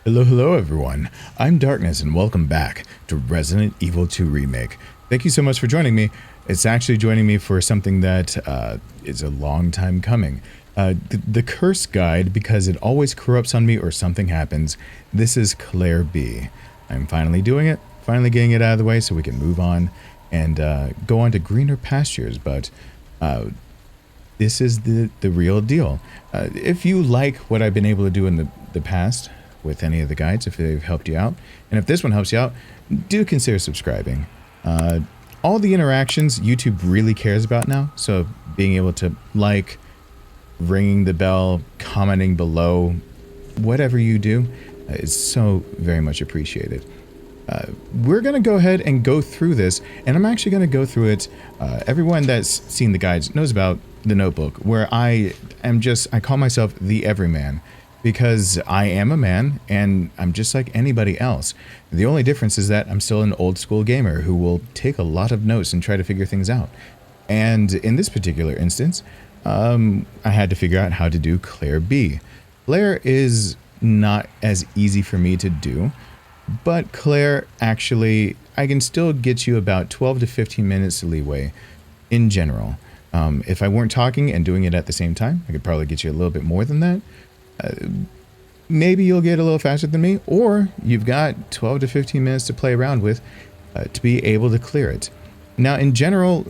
Hello everyone. I'm Darkness and welcome back to Resident Evil 2 Remake. Thank you so much for joining me. It's actually joining me for something that is a long time coming. The curse guide, because it always corrupts on me or something happens. This is Claire B. I'm finally doing it, finally getting it out of the way so we can move on and go on to greener pastures, but this is the real deal. If you like what I've been able to do in the past, with any of the guides, if they've helped you out, and if this one helps you out, do consider subscribing. All the interactions YouTube really cares about now, so being able to like, ringing the bell, commenting below, whatever you do is so very much appreciated. We're going to go ahead and go through this, and I'm actually going to go through it. Everyone that's seen the guides knows about the notebook, where I call myself the everyman. Because I am a man, and I'm just like anybody else. The only difference is that I'm still an old school gamer who will take a lot of notes and try to figure things out. And in this particular instance, I had to figure out how to do Claire B. Claire is not as easy for me to do, but Claire actually, I can still get you about 12 to 15 minutes leeway in general. If I weren't talking and doing it at the same time, I could probably get you a little bit more than that. Maybe you'll get a little faster than me, or you've got 12 to 15 minutes to play around with to be able to clear it. Now, in general,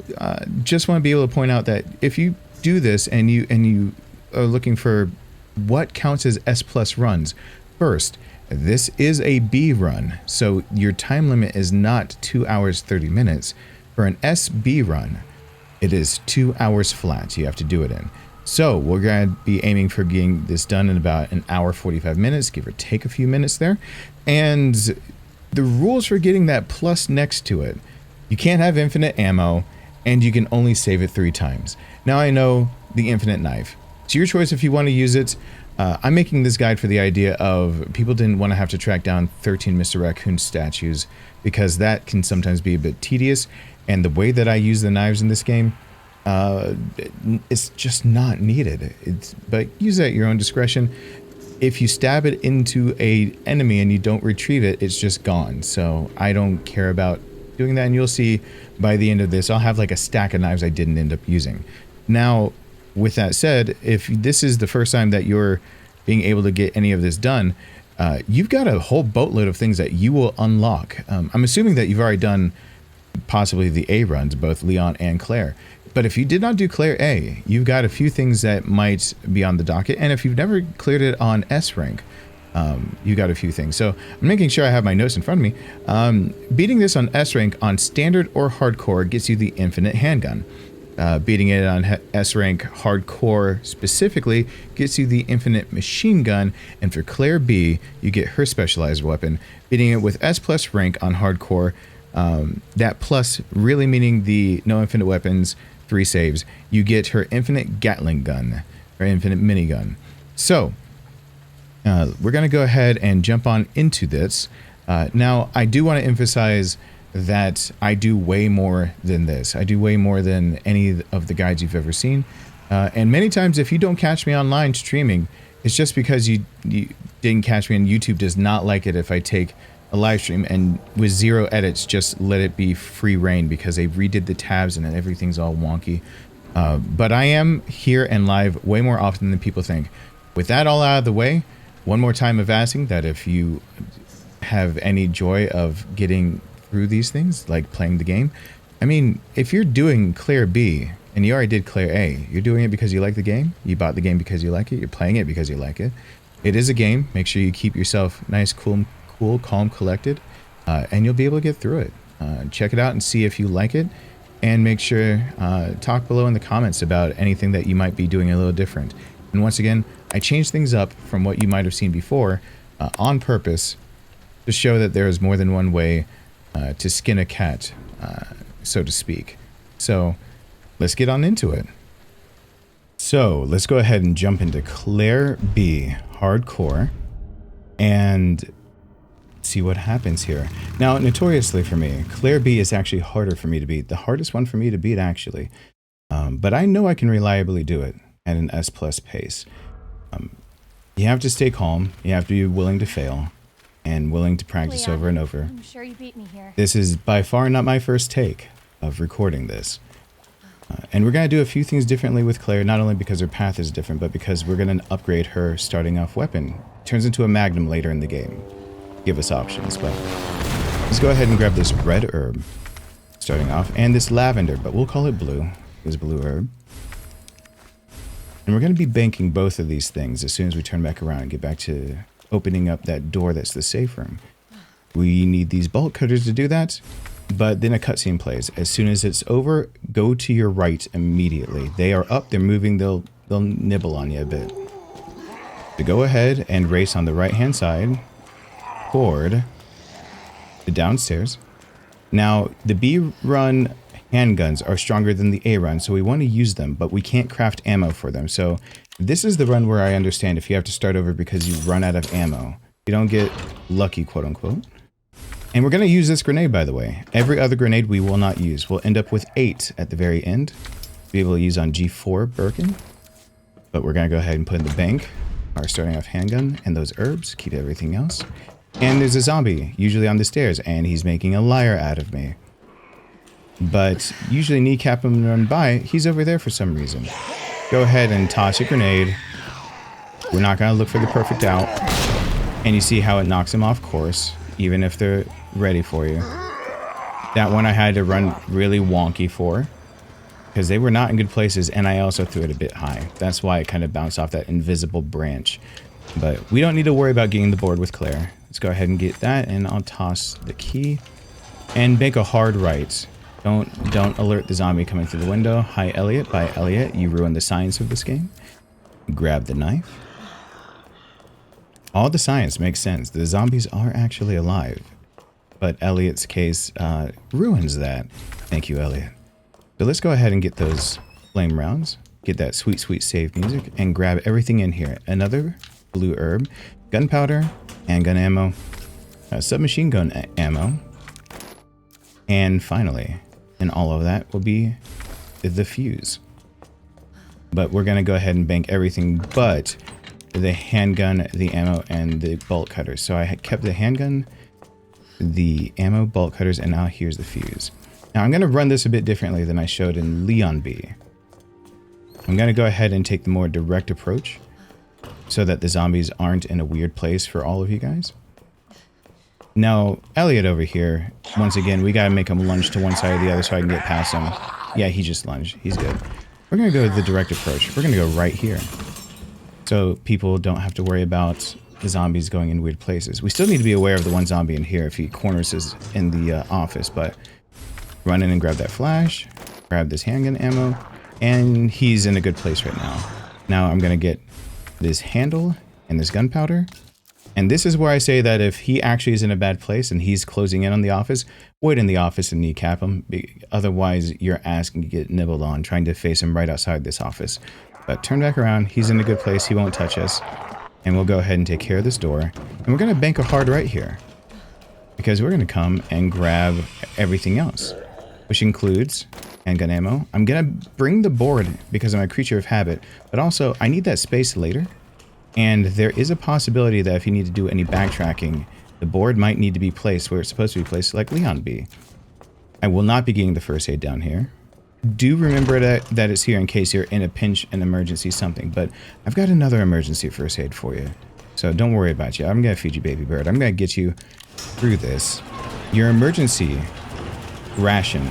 just want to be able to point out that if you do this and you are looking for what counts as S+ runs, first, this is a B run, so your time limit is not 2 hours 30 minutes. For an SB run, it is 2 hours flat you have to do it in. So we're going to be aiming for getting this done in about an hour 45 minutes, give or take a few minutes there. And the rules for getting that plus next to it, you can't have infinite ammo, and you can only save it 3 times. Now I know the infinite knife. It's your choice if you want to use it. I'm making this guide for the idea of people didn't want to have to track down 13 Mr. Raccoon statues, because that can sometimes be a bit tedious. And the way that I use the knives in this game, it's just not needed. But use it at your own discretion. If you stab it into a enemy and you don't retrieve it, it's just gone. So I don't care about doing that, and you'll see by the end of this I'll have like a stack of knives I didn't end up using. Now, with that said, if this is the first time that you're being able to get any of this done, you've got a whole boatload of things that you will unlock. I'm assuming that you've already done possibly the A runs, both Leon and Claire. But if you did not do Claire A, you've got a few things that might be on the docket. And if you've never cleared it on S rank, you got a few things. So I'm making sure I have my notes in front of me. Beating this on S rank on standard or hardcore gets you the infinite handgun. Beating it on S rank hardcore specifically gets you the infinite machine gun. And for Claire B, you get her specialized weapon. Beating it with S+ rank on hardcore, that plus really meaning the no infinite weapons, 3 saves, you get her infinite Gatling gun, or infinite minigun. So we're going to go ahead and jump on into this. Now, I do want to emphasize that I do way more than this. I do way more than any of the guides you've ever seen. And many times, if you don't catch me online streaming, it's just because you didn't catch me, and YouTube does not like it if I take a live stream and with 0 edits just let it be free reign, because they redid the tabs and everything's all wonky. But I am here and live way more often than people think. With that all out of the way, one more time of asking that if you have any joy of getting through these things, like playing the game, I mean, if you're doing Claire B and you already did Claire A, you're doing it because you like the game, you bought the game because you like it, you're playing it because you like it. It is a game. Make sure you keep yourself nice, cool, calm, collected, and you'll be able to get through it. Check it out and see if you like it, and make sure talk below in the comments about anything that you might be doing a little different. And once again, I changed things up from what you might have seen before on purpose to show that there is more than one way to skin a cat, so to speak. So let's get on into it. So let's go ahead and jump into Claire B hardcore and see what happens here. Now, notoriously for me, Claire B is actually harder for me to beat. The hardest one for me to beat, actually. But I know I can reliably do it at an S+ pace. You have to stay calm. You have to be willing to fail. and willing to practice Leon, over and over. I'm sure you beat me here. This is by far not my first take of recording this. And we're going to do a few things differently with Claire, not only because her path is different, but because we're going to upgrade her starting off weapon. Turns into a magnum later in the game. Give us options, but let's go ahead and grab this red herb starting off, and this lavender, but we'll call it blue. This blue herb. And we're going to be banking both of these things as soon as we turn back around and get back to opening up that door that's the safe room. We need these bolt cutters to do that. But then a cutscene plays. As soon as it's over, go to your right immediately. They are up, they're moving, they'll nibble on you a bit. So go ahead and race on the right-hand side toward the downstairs. Now, the B run handguns are stronger than the A run, so we want to use them, but we can't craft ammo for them. So this is the run where I understand if you have to start over because you run out of ammo. You don't get lucky, quote unquote. And we're going to use this grenade, by the way. Every other grenade we will not use. We'll end up with 8 at the very end. Be able to use on G4 Birkin. But we're going to go ahead and put in the bank our starting off handgun and those herbs. Keep everything else. And there's a zombie, usually on the stairs, and he's making a liar out of me. But usually kneecap him and run by. He's over there for some reason. Go ahead and toss a grenade. We're not going to look for the perfect out. And you see how it knocks him off course, even if they're ready for you. That one I had to run really wonky for, because they were not in good places, and I also threw it a bit high. That's why it kind of bounced off that invisible branch. But we don't need to worry about getting the board with Claire. Let's go ahead and get that, and I'll toss the key. And make a hard right. Don't alert the zombie coming through the window. Hi, Elliot. Bye, Elliot. You ruined the science of this game. Grab the knife. All the science makes sense. The zombies are actually alive. But Elliot's case ruins that. Thank you, Elliot. So let's go ahead and get those flame rounds. Get that sweet, sweet save music. And grab everything in here. Another blue herb. Gunpowder. Handgun ammo. Submachine gun ammo. And finally, in all of that will be the fuse. But we're going to go ahead and bank everything but the handgun, the ammo, and the bolt cutters. So I had kept the handgun, the ammo, bolt cutters, and now here's the fuse. Now I'm going to run this a bit differently than I showed in Leon B. I'm going to go ahead and take the more direct approach so that the zombies aren't in a weird place for all of you guys. Now, Elliot over here, once again, we got to make him lunge to one side or the other so I can get past him. Yeah, he just lunged. He's good. We're going to go the direct approach. We're going to go right here. So people don't have to worry about the zombies going in weird places. We still need to be aware of the one zombie in here if he corners us in the office, but run in and grab that flash, grab this handgun ammo, and he's in a good place right now. Now I'm going to get this handle and this gunpowder. And this is where I say that if he actually is in a bad place and he's closing in on the office, wait in the office and kneecap him. Otherwise, your ass can get nibbled on trying to face him right outside this office. But turn back around. He's in a good place. He won't touch us. And we'll go ahead and take care of this door. And we're going to bank a hard right here. Because we're going to come and grab everything else. Which includes handgun ammo. I'm going to bring the board because I'm a creature of habit. But also, I need that space later. And there is a possibility that if you need to do any backtracking, the board might need to be placed where it's supposed to be placed, like Leon B. I will not be getting the first aid down here. Do remember that it's here in case you're in a pinch, an emergency, something. But I've got another emergency first aid for you. So don't worry about you. I'm going to feed you, baby bird. I'm going to get you through this. Your emergency ration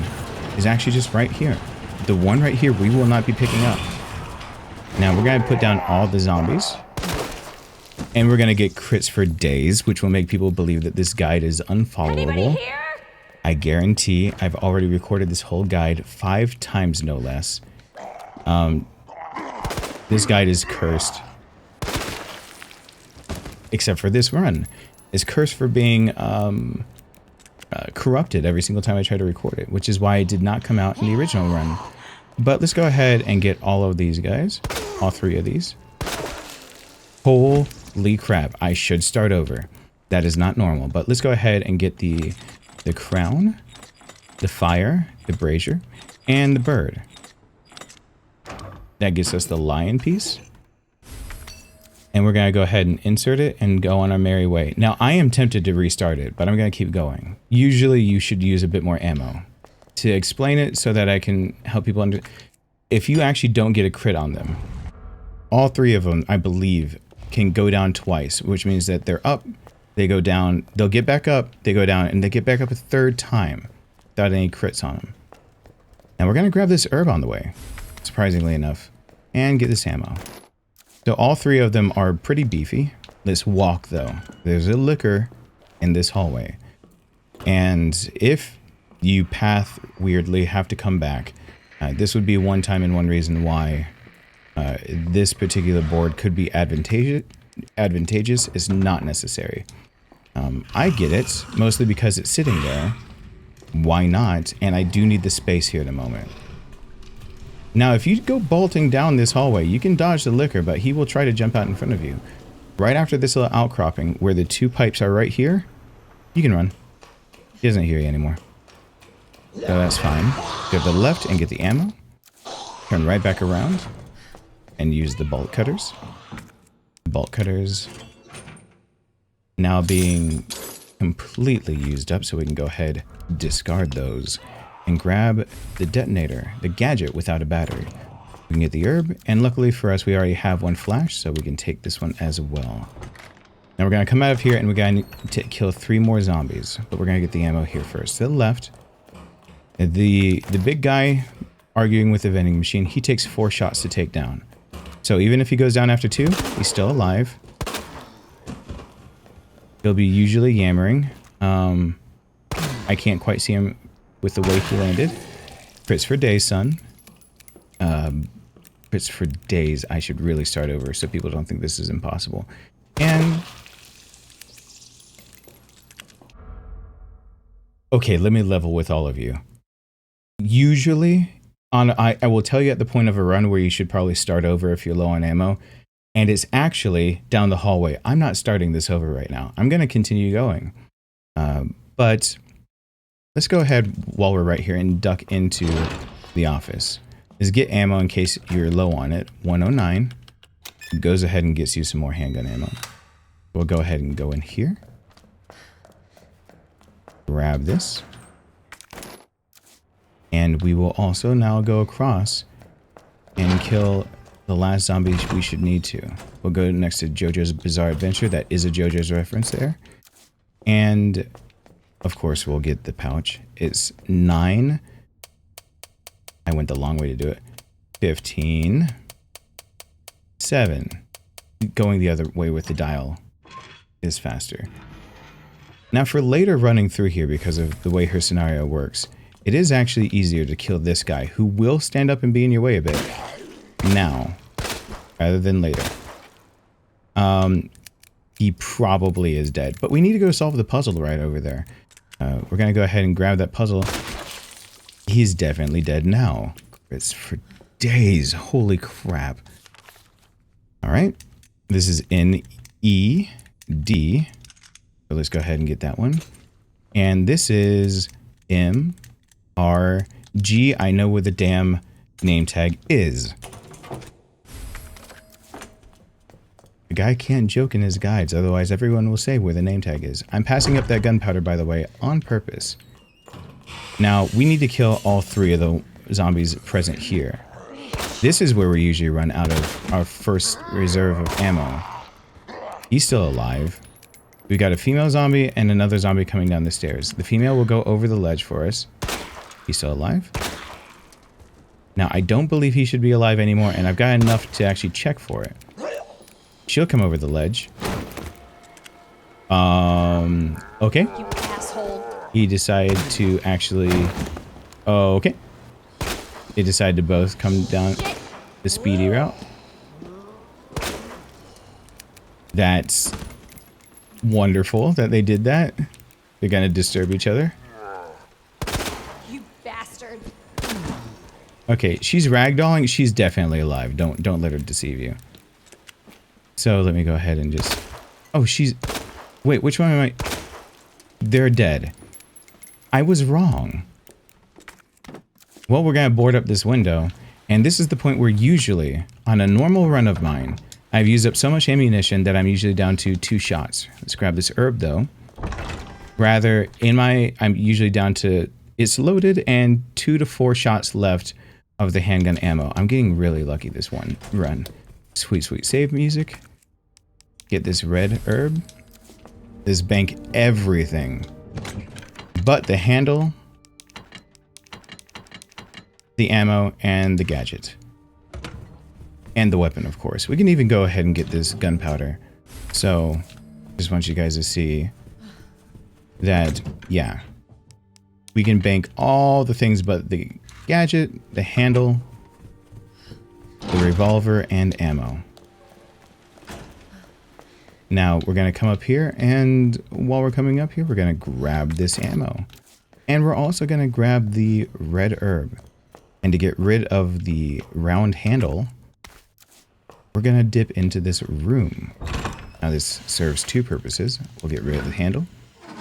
is actually just right here. The one right here we will not be picking up. Now we're going to put down all the zombies. And we're going to get crits for days, which will make people believe that this guide is unfollowable. I guarantee I've already recorded this whole guide 5 times, no less. This guide is cursed. Except for this run. It's cursed for being corrupted every single time I try to record it, which is why it did not come out in the original run. But let's go ahead and get all of these guys. All 3 of these. Holy crap, I should start over. That is not normal, but let's go ahead and get the crown, the fire, the brazier, and the bird. That gets us the lion piece. And we're going to go ahead and insert it and go on our merry way. Now, I am tempted to restart it, but I'm going to keep going. Usually, you should use a bit more ammo. To explain it so that I can help people understand, if you actually don't get a crit on them, all three of them, I believe, can go down twice, which means that they're up, they go down, they'll get back up, they go down, and they get back up a third time without any crits on them. Now we're going to grab this herb on the way, surprisingly enough, and get this ammo. So all three of them are pretty beefy. Let's walk, though. There's a liquor in this hallway. And if you path weirdly, have to come back, this would be one time and one reason why this particular board could be advantageous is not necessary. I get it, mostly because it's sitting there. Why not? And I do need the space here at the moment. Now, if you go bolting down this hallway, you can dodge the liquor, but he will try to jump out in front of you. Right after this little outcropping, where the two pipes are right here, you can run. He doesn't hear you anymore. So that's fine. Go to the left and get the ammo. Turn right back around. And use the bolt cutters. Bolt cutters now being completely used up, so we can go ahead, discard those, and grab the detonator, the gadget without a battery. We can get the herb, and luckily for us, we already have one flash, so we can take this one as well. Now we're going to come out of here, and we're going to kill 3 more zombies, but we're going to get the ammo here first. To the left, the big guy arguing with the vending machine, he takes 4 shots to take down. So even if he goes down after 2, he's still alive. He'll be usually yammering. I can't quite see him with the way he landed. Crits for days, son. Crits for days. I should really start over so people don't think this is impossible. And... okay, let me level with all of you. Usually... I will tell you at the point of a run where you should probably start over if you're low on ammo, and it's actually down the hallway. I'm not starting this over right now. I'm going to continue going. But let's go ahead while we're right here and duck into the office. Is get ammo in case you're low on it. 109 goes ahead and gets you some more handgun ammo. We'll go ahead and go in here. Grab this. And we will also now go across and kill the last zombie we should need to. We'll go next to JoJo's Bizarre Adventure. That is a JoJo's reference there. And, of course, we'll get the pouch. It's 9. I went the long way to do it. 15. 7. Going the other way with the dial is faster. Now, for later running through here, because of the way her scenario works, it is actually easier to kill this guy, who will stand up and be in your way a bit now, rather than later. He probably is dead, but we need to go solve the puzzle right over there. We're going to go ahead and grab that puzzle. He's definitely dead now. It's for days. Holy crap. All right. This is in E-D. So let's go ahead and get that one. And this is M. RG, I know where the damn name tag is. The guy can't joke in his guides, otherwise everyone will say where the name tag is. I'm passing up that gunpowder, by the way, on purpose. Now, we need to kill all 3 of the zombies present here. This is where we usually run out of our first reserve of ammo. He's still alive. We got a female zombie and another zombie coming down the stairs. The female will go over the ledge for us. He's still alive. Now, I don't believe he should be alive anymore, and I've got enough to actually check for it. She'll come over the ledge. Okay. You asshole. He decided to actually... okay. They decided to both come down the speedy route. That's wonderful that they did that. They're gonna disturb each other. Okay, she's ragdolling. She's definitely alive. Don't let her deceive you. So let me go ahead and just... oh, she's... wait, which one am I... they're dead. I was wrong. Well, we're gonna board up this window. And this is the point where usually, on a normal run of mine, I've used up so much ammunition that I'm usually down to 2 shots. Let's grab this herb though. I'm usually down to, it's loaded and 2 to 4 shots left of the handgun ammo. I'm getting really lucky this one run. Sweet, sweet save music. Get this red herb. This bank everything. But the handle, the ammo, and the gadget. And the weapon, of course. We can even go ahead and get this gunpowder. So, just want you guys to see that, yeah. We can bank all the things but the gadget, the handle, the revolver, and ammo. Now, we're going to come up here, and while we're coming up here, we're going to grab this ammo. And we're also going to grab the red herb. And to get rid of the round handle, we're going to dip into this room. Now, this serves 2 purposes. We'll get rid of the handle.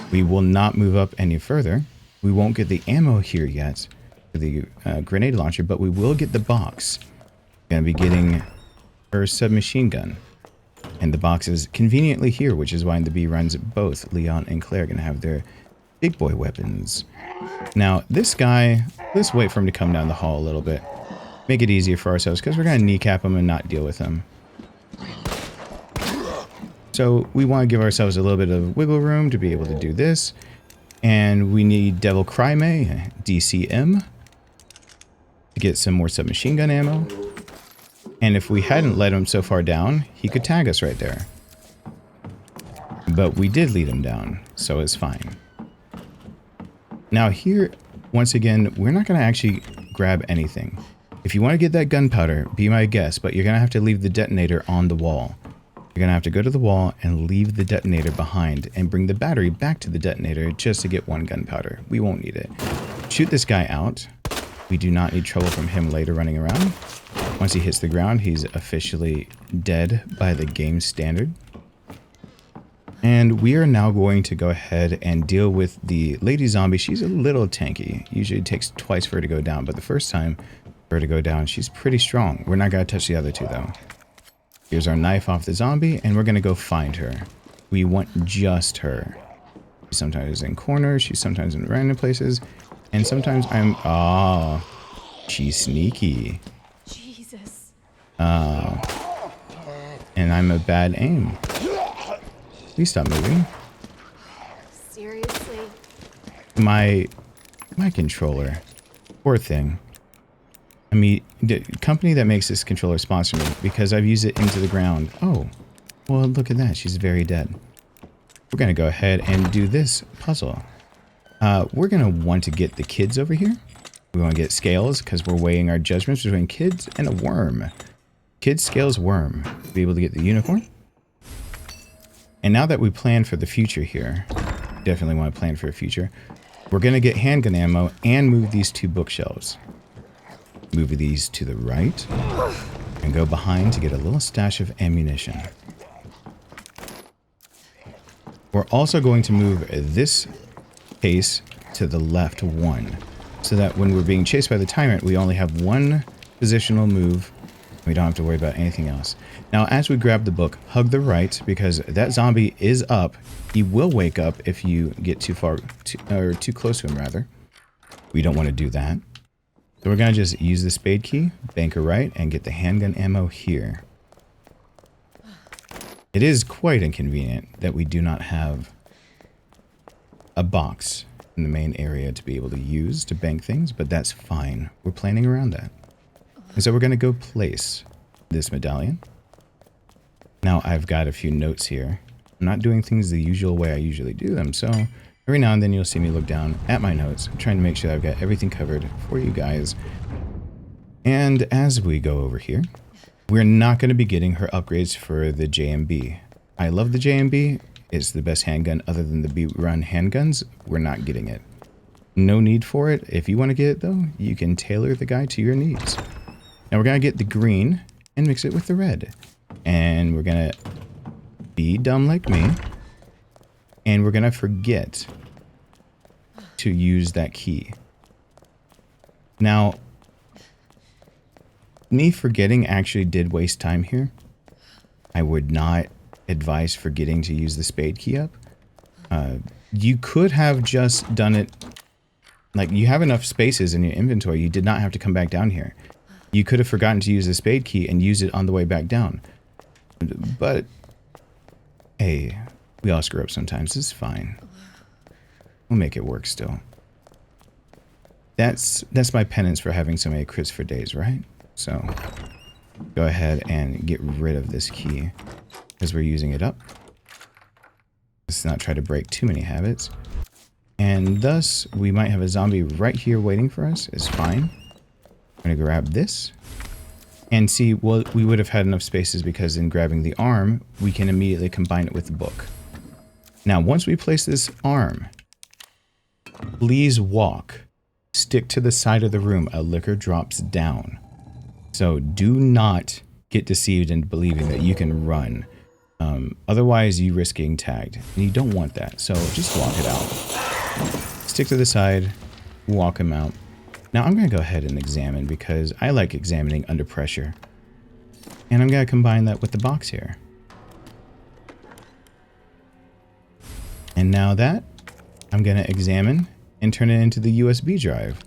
We will not move up any further. We won't get the ammo here yet for the grenade launcher, but we will get the box. We're going to be getting her submachine gun. And the box is conveniently here, which is why in the B runs both Leon and Claire are going to have their big boy weapons. Now, this guy, let's wait for him to come down the hall a little bit. Make it easier for ourselves, because we're going to kneecap him and not deal with him. So we want to give ourselves a little bit of wiggle room to be able to do this. And we need Devil Cry May, DCM, to get some more submachine gun ammo. And if we hadn't let him so far down, he could tag us right there. But we did lead him down, so it's fine. Now here, once again, we're not going to actually grab anything. If you want to get that gunpowder, be my guest, but you're going to have to leave the detonator on the wall. You're going to have to go to the wall and leave the detonator behind and bring the battery back to the detonator just to get 1 gunpowder. We won't need it. Shoot this guy out. We do not need trouble from him later running around. Once he hits the ground, he's officially dead by the game standard. And we are now going to go ahead and deal with the lady zombie. She's a little tanky. Usually it takes twice for her to go down, but the first time for her to go down, she's pretty strong. We're not going to touch the other 2 though. Here's our knife off the zombie, and we're going to go find her. We want just her. She's sometimes in corners, she's sometimes in random places, and sometimes she's sneaky. Jesus. And I'm a bad aim. Please stop moving. Seriously? My controller. Poor thing. I mean, the company that makes this controller sponsor me because I've used it into the ground. Oh, well, look at that. She's very dead. We're going to go ahead and do this puzzle. We're going to want to get the kids over here. We want to get scales because we're weighing our judgments between kids and a worm. Kids, scales, worm. Be able to get the unicorn. And now that we plan for the future here, definitely want to plan for the future, we're going to get handgun ammo and move these 2 bookshelves. Move these to the right and go behind to get a little stash of ammunition. We're also going to move this case to the left 1 so that when we're being chased by the tyrant, we only have 1 positional move. We don't have to worry about anything else. Now, as we grab the book, hug the right because that zombie is up. He will wake up if you get too close to him, rather. We don't want to do that. So we're going to just use the spade key, bank her right, and get the handgun ammo here. It is quite inconvenient that we do not have a box in the main area to be able to use to bank things, but that's fine. We're planning around that. And so we're going to go place this medallion. Now I've got a few notes here. I'm not doing things the usual way I usually do them, so every now and then you'll see me look down at my notes, trying to make sure that I've got everything covered for you guys. And as we go over here, we're not going to be getting her upgrades for the JMB. I love the JMB. It's the best handgun other than the B-Run handguns. We're not getting it. No need for it. If you want to get it, though, you can tailor the guy to your needs. Now we're going to get the green and mix it with the red. And we're going to be dumb like me. And we're going to forget to use that key. Now, me forgetting actually did waste time here. I would not advise forgetting to use the spade key up. You could have just done it, like you have enough spaces in your inventory, you did not have to come back down here. You could have forgotten to use the spade key and use it on the way back down. But, hey, we all screw up sometimes, it's fine. We'll make it work still. That's my penance for having so many crits for days, right? So, go ahead and get rid of this key, because we're using it up. Let's not try to break too many habits. And thus, we might have a zombie right here waiting for us. It's fine. I'm going to grab this. And see, well, we would have had enough spaces because in grabbing the arm, we can immediately combine it with the book. Now, once we place this arm, please walk. Stick to the side of the room. A licker drops down. So do not get deceived into believing that you can run. Otherwise, you risk getting tagged. And you don't want that. So just walk it out. Stick to the side. Walk him out. Now I'm going to go ahead and examine because I like examining under pressure. And I'm going to combine that with the box here. And now that, I'm going to examine and turn it into the USB drive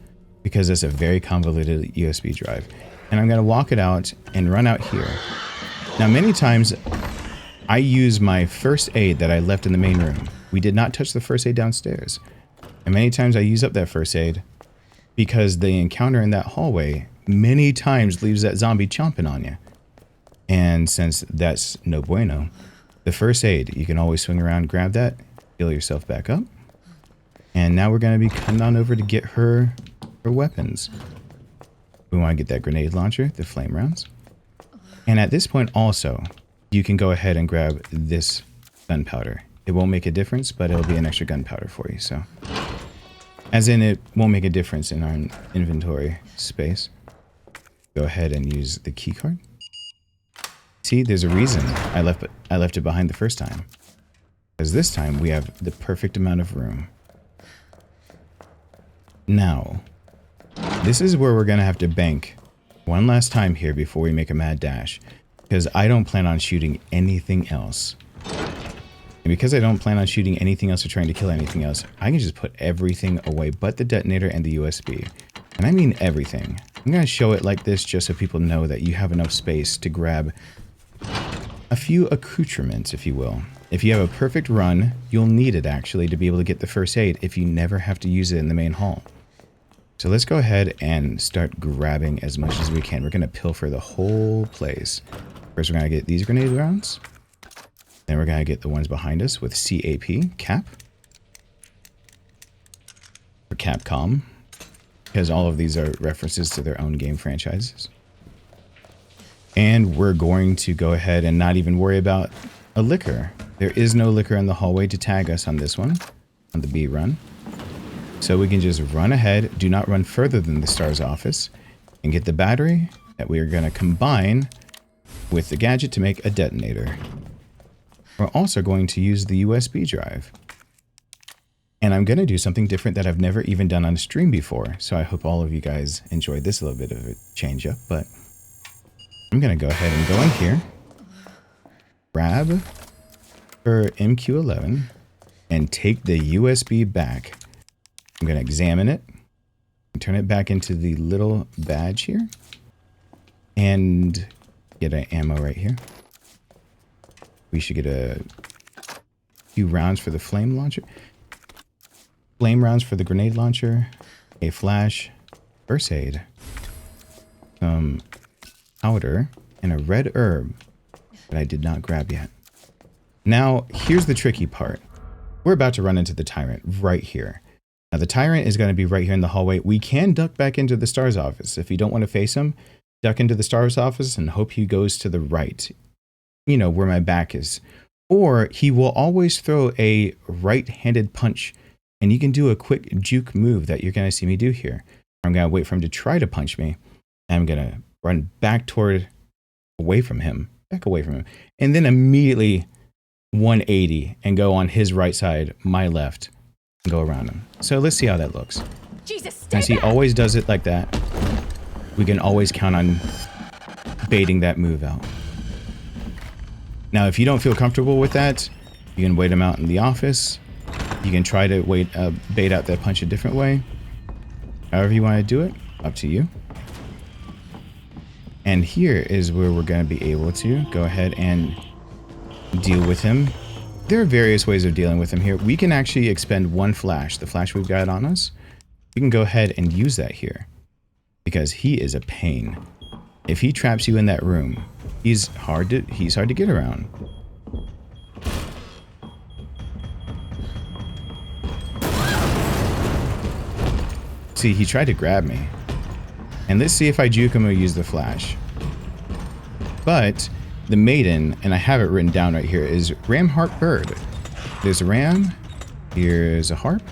because it's a very convoluted USB drive. And I'm going to walk it out and run out here. Now many times I use my first aid that I left in the main room. We did not touch the first aid downstairs. And many times I use up that first aid because the encounter in that hallway many times leaves that zombie chomping on you. And since that's no bueno, the first aid, you can always swing around, grab that, heal yourself back up. And now we're going to be cutting on over to get her weapons. We want to get that grenade launcher, the flame rounds. And at this point also, you can go ahead and grab this gunpowder. It won't make a difference, but it'll be an extra gunpowder for you. So, as in, it won't make a difference in our inventory space. Go ahead and use the key card. See, there's a reason I left it behind the first time. Because this time we have the perfect amount of room. Now, this is where we're going to have to bank one last time here before we make a mad dash. Because I don't plan on shooting anything else. And because I don't plan on shooting anything else or trying to kill anything else, I can just put everything away but the detonator and the USB. And I mean everything. I'm going to show it like this just so people know that you have enough space to grab a few accoutrements, if you will. If you have a perfect run, you'll need it actually to be able to get the first aid if you never have to use it in the main hall. So let's go ahead and start grabbing as much as we can. We're going to pilfer the whole place. First, we're going to get these grenade rounds. Then we're going to get the ones behind us with CAP, Cap. Or Capcom. Because all of these are references to their own game franchises. And we're going to go ahead and not even worry about a licker. There is no licker in the hallway to tag us on this one, on the B run. So we can just run ahead, do not run further than the STAR's office, and get the battery that we are going to combine with the gadget to make a detonator. We're also going to use the USB drive. And I'm going to do something different that I've never even done on stream before. So I hope all of you guys enjoyed this little bit of a change up. But I'm going to go ahead and go in here. Grab her MQ-11 and take the USB back. I'm going to examine it. And turn it back into the little badge here. And get an ammo right here. We should get a few rounds for the flame launcher. Flame rounds for the grenade launcher. A flash. First aid. Some powder. And a red herb that I did not grab yet. Now, here's the tricky part. We're about to run into the tyrant right here. Now, the tyrant is going to be right here in the hallway. We can duck back into the STAR's office. If you don't want to face him, duck into the STAR's office and hope he goes to the right. You know, where my back is. Or he will always throw a right-handed punch. And you can do a quick juke move that you're going to see me do here. I'm going to wait for him to try to punch me. And I'm going to run back away from him. Back away from him. And then immediately 180 and go on his right side, my left, and go around him. So let's see how that looks. Jesus, Since he always does it like that, we can always count on baiting that move out. Now, if you don't feel comfortable with that, you can wait him out in the office. You can try to bait out that punch a different way. However you want to do it, up to you. And here is where we're going to be able to go ahead and deal with him. There are various ways of dealing with him here. We can actually expend one flash, the flash we've got on us. We can go ahead and use that here because he is a pain. If he traps you in that room, he's hard to get around. See, he tried to grab me. And let's see if I juke him or use the flash. But the maiden, and I have it written down right here, is Ram Harp Bird. There's a ram, here's a harp,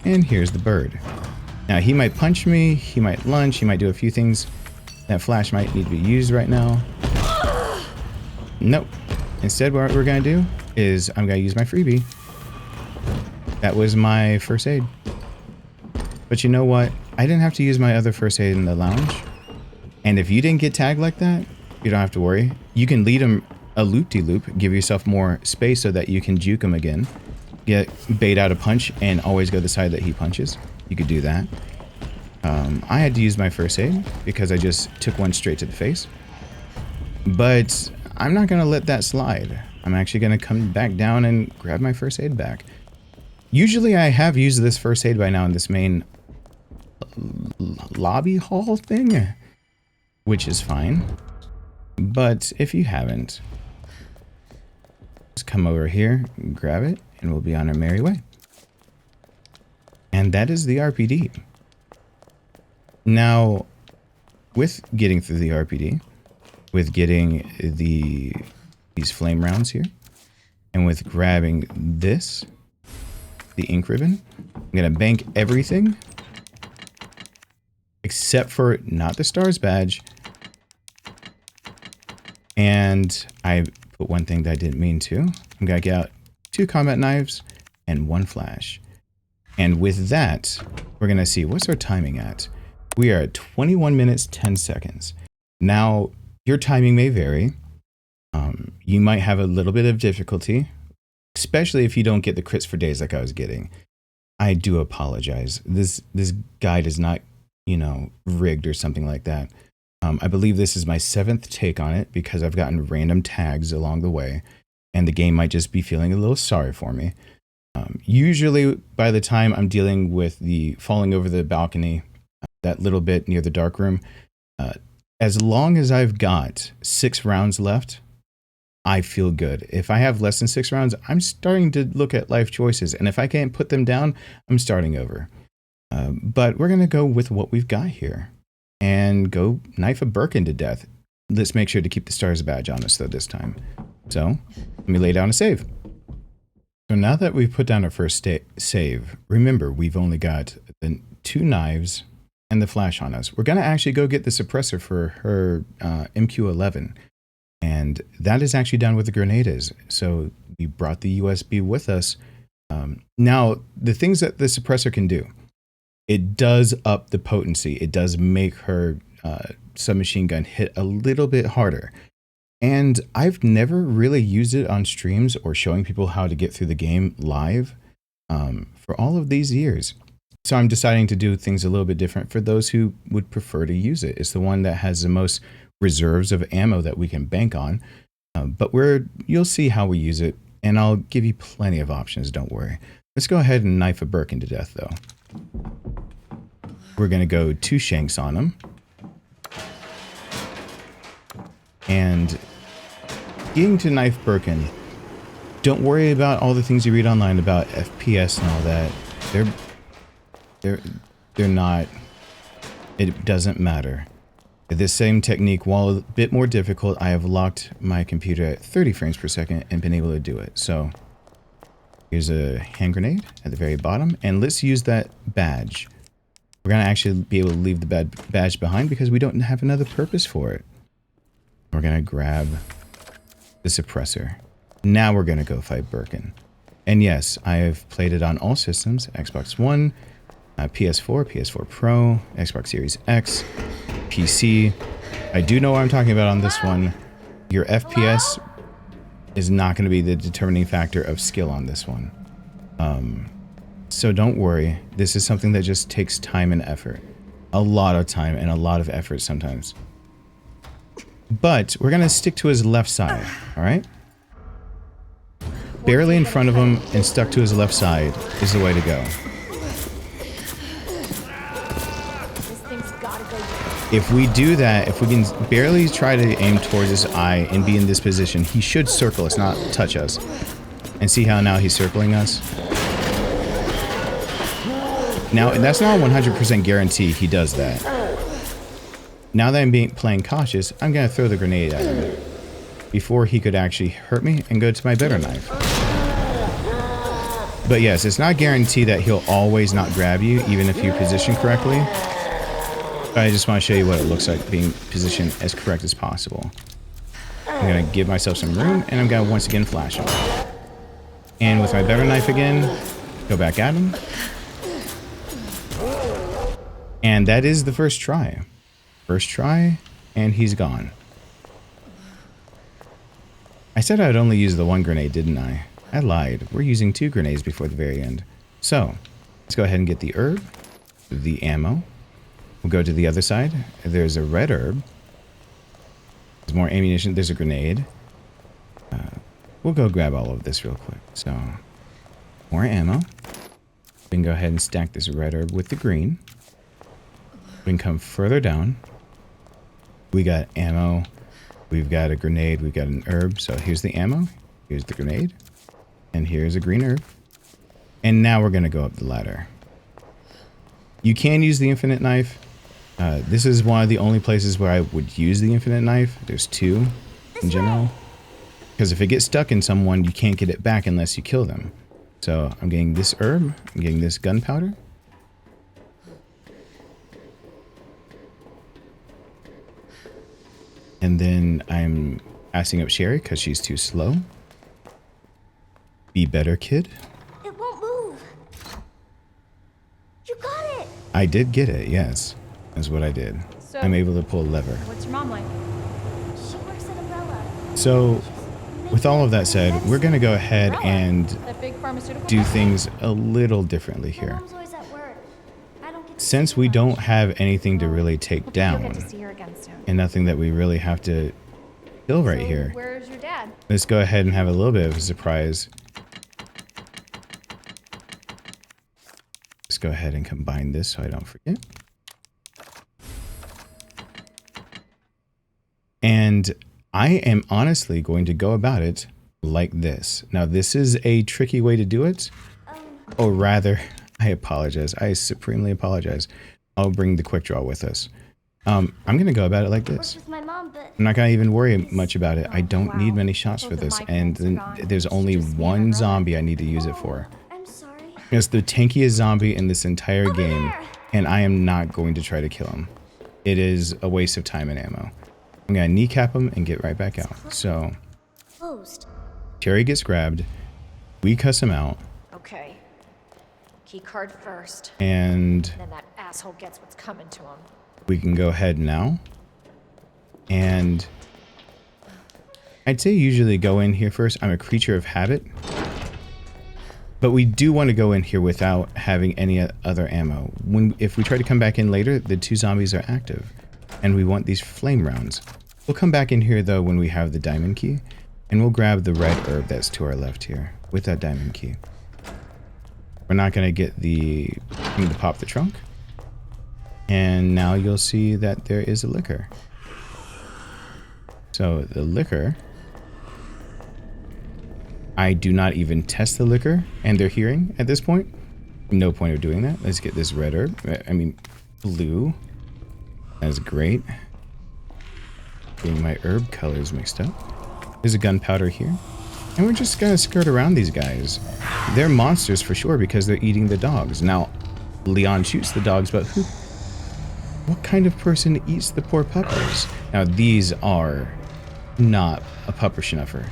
and here's the bird. Now he might punch me, he might lunge, he might do a few things. That flash might need to be used right now. Nope. Instead, what we're gonna do is I'm gonna use my freebie. That was my first aid. But you know what? I didn't have to use my other first aid in the lounge. And if you didn't get tagged like that, you don't have to worry. You can lead him a loop-de-loop, give yourself more space so that you can juke him again. Bait out a punch and always go the side that he punches. You could do that. I had to use my first aid because I just took one straight to the face. But I'm not going to let that slide. I'm actually going to come back down and grab my first aid back. Usually I have used this first aid by now in this main lobby hall thing, which is fine. But if you haven't, just come over here, grab it, and we'll be on our merry way. And that is the RPD. Now, with getting through the RPD, with getting these flame rounds here, and with grabbing this, the ink ribbon, I'm going to bank everything except for not the stars badge. And I put one thing that I didn't mean to. I'm going to get out 2 combat knives and 1 flash. And with that, we're going to see what's our timing at. We are at 21 minutes, 10 seconds. Now, your timing may vary. You might have a little bit of difficulty, especially if you don't get the crits for days like I was getting. I do apologize. This guide is not, rigged or something like that. I believe this is my 7th take on it because I've gotten random tags along the way, and the game might just be feeling a little sorry for me. Usually, by the time I'm dealing with the falling over the balcony, that little bit near the dark room, as long as I've got 6 rounds left, I feel good. If I have less than 6 rounds, I'm starting to look at life choices, and if I can't put them down, I'm starting over. But we're going to go with what we've got here and go knife a Birkin to death. Let's make sure to keep the stars badge on us, though, this time. So, let me lay down a save. So now that we've put down our first save, remember, we've only got the 2 knives and the flash on us. We're going to actually go get the suppressor for her MQ-11. And that is actually down where the grenade is. So we brought the USB with us. Now, the things that the suppressor can do, it does up the potency. It does make her submachine gun hit a little bit harder. And I've never really used it on streams or showing people how to get through the game live for all of these years. So I'm deciding to do things a little bit different for those who would prefer to use it. It's the one that has the most reserves of ammo that we can bank on. But you'll see how we use it, and I'll give you plenty of options, don't worry. Let's go ahead and knife a Birkin to death, though. We're going to go 2 shanks on him. And getting to knife Birkin, don't worry about all the things you read online about FPS and all that. They're not, it doesn't matter. This same technique, while a bit more difficult, I have locked my computer at 30 frames per second and been able to do it. So here's a hand grenade at the very bottom, and let's use that badge. We're going to actually be able to leave the badge behind because we don't have another purpose for it. We're going to grab the suppressor. Now we're going to go fight Birkin. And yes, I have played it on all systems, Xbox One, PS4, PS4 Pro, Xbox Series X, PC. I do know what I'm talking about on this one. Your FPS is not going to be the determining factor of skill on this one. So don't worry. This is something that just takes time and effort. A lot of time and a lot of effort sometimes. But we're going to stick to his left side, alright? Barely in front of him and stuck to his left side is the way to go. If we do that, if we can barely try to aim towards his eye and be in this position, he should circle us, not touch us. And see how now he's circling us? Now, that's not a 100% guarantee he does that. Now that I'm playing cautious, I'm going to throw the grenade at him before he could actually hurt me and go to my better knife. But yes, it's not guaranteed that he'll always not grab you, even if you position correctly. I just want to show you what it looks like being positioned as correct as possible. I'm going to give myself some room, and I'm going to once again flash him. And with my better knife again, go back at him. And that is the first try. First try, and he's gone. I said I'd only use the one grenade, didn't I? I lied. We're using 2 grenades before the very end. So, let's go ahead and get the herb, the ammo. We'll go to the other side. There's a red herb. There's more ammunition. There's a grenade. We'll go grab all of this real quick. So, more ammo. We can go ahead and stack this red herb with the green. We can come further down. We got ammo. We've got a grenade. We've got an herb. So here's the ammo. Here's the grenade. And here's a green herb. And now we're going to go up the ladder. You can use the infinite knife. This is one of the only places where I would use the infinite knife. There's 2 in general. Because if it gets stuck in someone, you can't get it back unless you kill them. So I'm getting this herb. I'm getting this gunpowder. And then I'm passing up Sherry because she's too slow. Be better, kid. It won't move. You got it. I did get it, yes. That's what I did. So, I'm able to pull a lever. What's your mom like? She works at Umbrella. So, with all of that said, we're going to go ahead and That big pharmaceutical do company? things a little differently My here. mom's always at work. I don't get to Since see we her don't much. have anything to really take Hope you'll get down, to see her again soon. and nothing that we really have to kill right So, here, Where's your dad? let's go ahead and have a little bit of a surprise. Let's go ahead and combine this so I don't forget. And I am honestly going to go about it like this. Now, this is a tricky way to do it. Or rather, I apologize. I supremely apologize. I'll bring the quick draw with us. I'm going to go about it like Works this. with my mom, but I'm not going to even worry much about it. I don't Wow. need many shots for Both of this. my And friends then are gone. there's only Just me and one my brother. zombie I need to use it for. I'm sorry. It's the tankiest zombie in this entire game. there! And I am not going to try to kill him. It is a waste of time and ammo. I'm going to kneecap him and get right back out. So, Closed. Terry gets grabbed. We cuss him out. Okay. Key card first. And Then that asshole gets what's coming to him. we can go ahead now. And I'd say usually go in here first. I'm a creature of habit. But we do want to go in here without having any other ammo. If we try to come back in later, the 2 zombies are active. And we want these flame rounds. We'll come back in here though when we have the diamond key. And we'll grab the red herb that's to our left here with that diamond key. We're not going to get the thing to pop the trunk. And now you'll see that there is a liquor. So the liquor, I do not even test the liquor and their hearing at this point. No point of doing that. Let's get this red herb. I mean, blue. That's great. Getting my herb colors mixed up. There's a gunpowder here. And we're just gonna skirt around these guys. They're monsters for sure because they're eating the dogs. Now, Leon shoots the dogs, but what kind of person eats the poor puppers? Now, these are not a pupper schnuffer.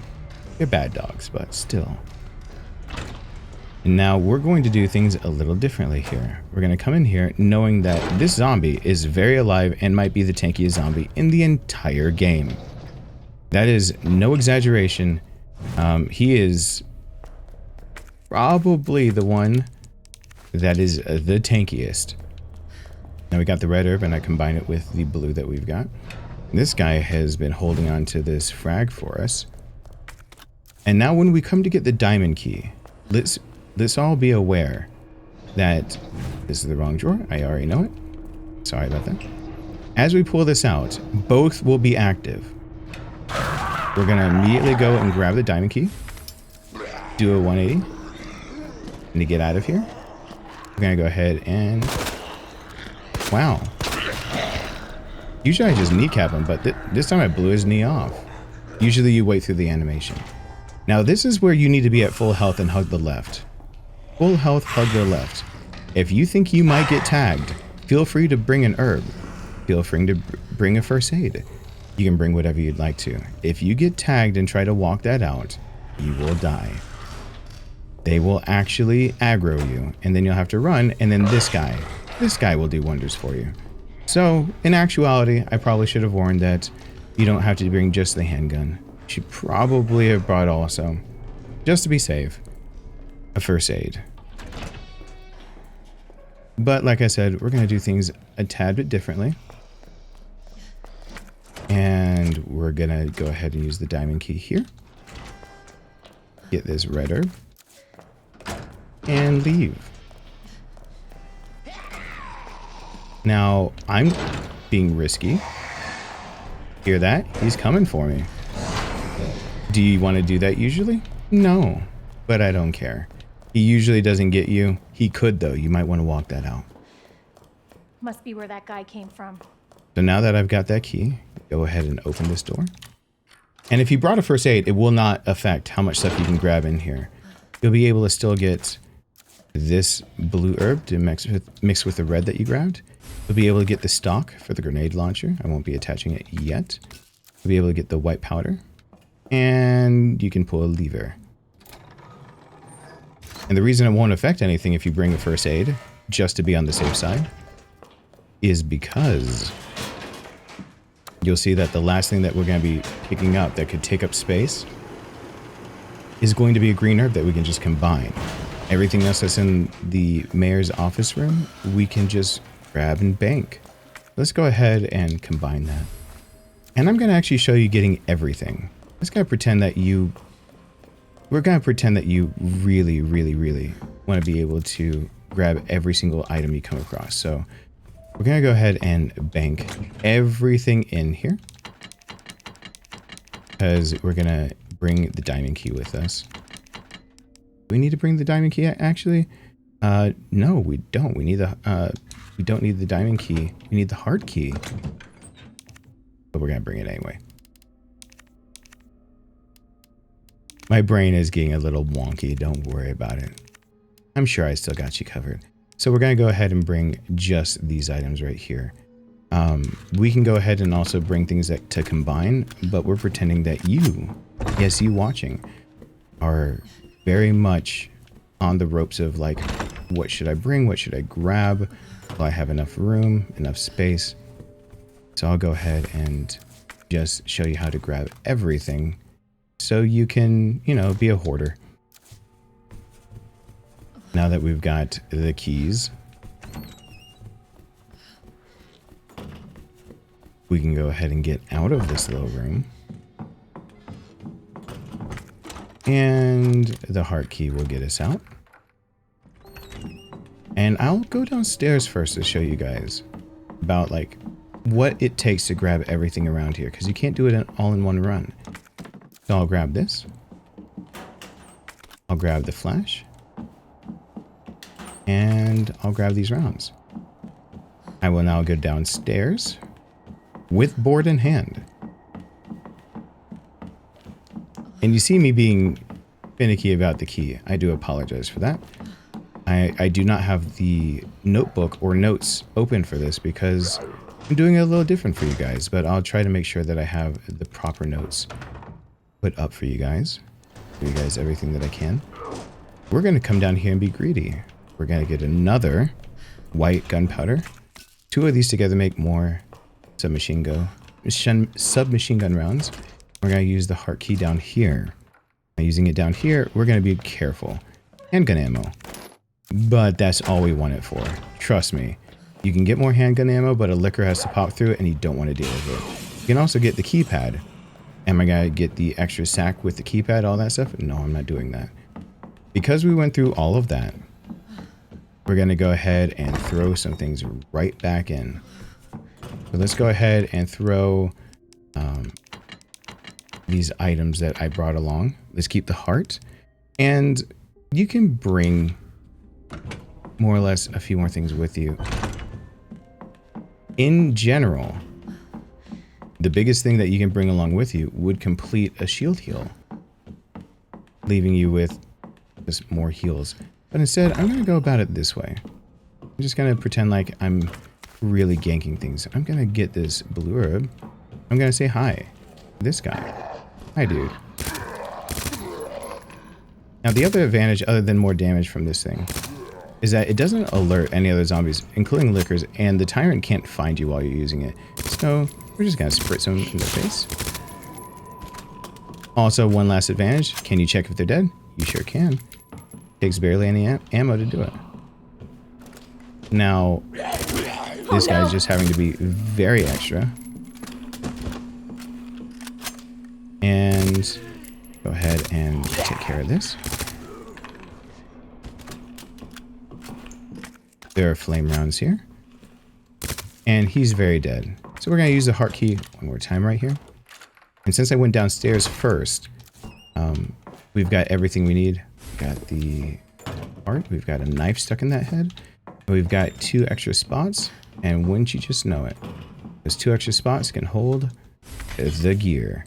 They're bad dogs, but still. And now we're going to do things a little differently here. We're going to come in here knowing that this zombie is very alive and might be the tankiest zombie in the entire game. That is no exaggeration. He is probably the one that is the tankiest. Now we got the red herb and I combine it with the blue that we've got. This guy has been holding on to this frag for us. And now when we come to get the diamond key, let's all be aware that this is the wrong drawer. I already know it. Sorry about that. As we pull this out, both will be active. We're going to immediately go and grab the diamond key. Do a 180. And to get out of here, we're going to go ahead and... Wow. Usually I just kneecap him, but this time I blew his knee off. Usually you wait through the animation. Now this is where you need to be at full health and hug the left. Full health, hug the left. If you think you might get tagged, feel free to bring an herb. Feel free to bring a first aid. You can bring whatever you'd like to. If you get tagged and try to walk that out, you will die. They will actually aggro you, and then you'll have to run, and then this guy will do wonders for you. So, in actuality, I probably should have warned that you don't have to bring just the handgun. You should probably have brought also, just to be safe, a first aid. But like I said, we're going to do things a tad bit differently. And we're going to go ahead and use the diamond key here. Get this red herb. And leave. Now, I'm being risky. Hear that? He's coming for me. Do you want to do that usually? No, but I don't care. He usually doesn't get you. He could though. You might want to walk that out. Must be where that guy came from. So now that I've got that key, go ahead and open this door. And if you brought a first aid, it will not affect how much stuff you can grab in here. You'll be able to still get this blue herb to mix with the red that you grabbed. You'll be able to get the stock for the grenade launcher. I won't be attaching it yet. You'll be able to get the white powder. And you can pull a lever. And the reason it won't affect anything if you bring a first aid, just to be on the safe side, is because you'll see that the last thing that we're going to be picking up that could take up space is going to be a green herb that we can just combine. Everything else that's in the mayor's office room, we can just grab and bank. Let's go ahead and combine that. And I'm going to actually show you getting everything. Let's kind of pretend that we're going to pretend that you really, really, really want to be able to grab every single item you come across. So we're going to go ahead and bank everything in here, because we're going to bring the diamond key with us. We need to bring the diamond key actually? No, we don't. We don't need the diamond key. We need the heart key. But we're going to bring it anyway. My brain is getting a little wonky. Don't worry about it. I'm sure I still got you covered. So we're going to go ahead and bring just these items right here. We can go ahead and also bring things to combine, but we're pretending that you, yes, you watching, are very much on the ropes of like, what should I bring? What should I grab? Will I have enough room, enough space? So I'll go ahead and just show you how to grab everything so you can, you know, be a hoarder. Now that we've got the keys, we can go ahead and get out of this little room. And the heart key will get us out. And I'll go downstairs first to show you guys about like what it takes to grab everything around here, because you can't do it all in one run. So I'll grab this. I'll grab the flash. And I'll grab these rounds. I will now go downstairs with board in hand. And you see me being finicky about the key. I do apologize for that. I do not have the notebook or notes open for this because I'm doing it a little different for you guys, but I'll try to make sure that I have the proper notes put up for you guys. Give you guys everything that I can. We're going to come down here and be greedy. We're going to get another white gunpowder. 2 of these together make more submachine gun rounds. We're going to use the heart key down here Now, using it down here, we're going to be careful. Handgun ammo. But that's all we want it for. Trust me. You can get more handgun ammo, but a licker has to pop through it, and you don't want to deal with it. You can also get the keypad. Am I going to get the extra sack with the keypad, all that stuff? No, I'm not doing that. Because we went through all of that, we're going to go ahead and throw some things right back in. So let's go ahead and throw these items that I brought along. Let's keep the heart. And you can bring more or less a few more things with you. In general, the biggest thing that you can bring along with you would complete a shield heal, leaving you with just more heals. But instead, I'm going to go about it this way. I'm just going to pretend like I'm really ganking things. I'm going to get this blue herb. I'm going to say hi to this guy. Hi, dude. Now, the other advantage, other than more damage from this thing, is that it doesn't alert any other zombies, including lickers, and the tyrant can't find you while you're using it. So, we're just going to spritz them in the face. Also, one last advantage. Can you check if they're dead? You sure can. Takes barely any ammo to do it. Now, this guy's just having to be very extra. And go ahead and take care of this. There are flame rounds here. And he's very dead. So we're going to use the heart key one more time right here. And since I went downstairs first, we've got everything we need. We've got the heart. We've got a knife stuck in that head. We've got 2 extra spots. And wouldn't you just know it, those 2 extra spots can hold the gear.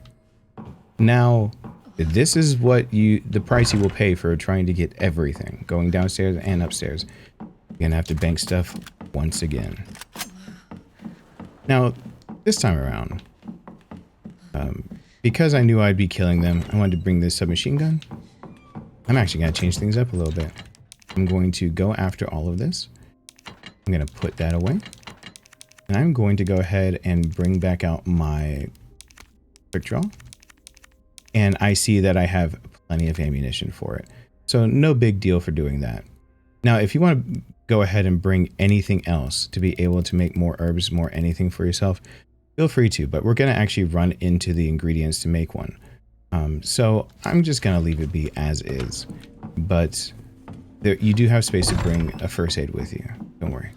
Now, this is what the price you will pay for trying to get everything, going downstairs and upstairs. You're gonna have to bank stuff once again. Now, this time around, because I knew I'd be killing them, I wanted to bring this submachine gun. I'm actually gonna change things up a little bit. I'm going to go after all of this. I'm gonna put that away. And I'm going to go ahead and bring back out my quick draw. And I see that I have plenty of ammunition for it. So no big deal for doing that. Now, if you want to go ahead and bring anything else to be able to make more herbs, more anything for yourself, feel free to. But we're going to actually run into the ingredients to make one. So I'm just going to leave it be as is. But you do have space to bring a first aid with you. Don't worry.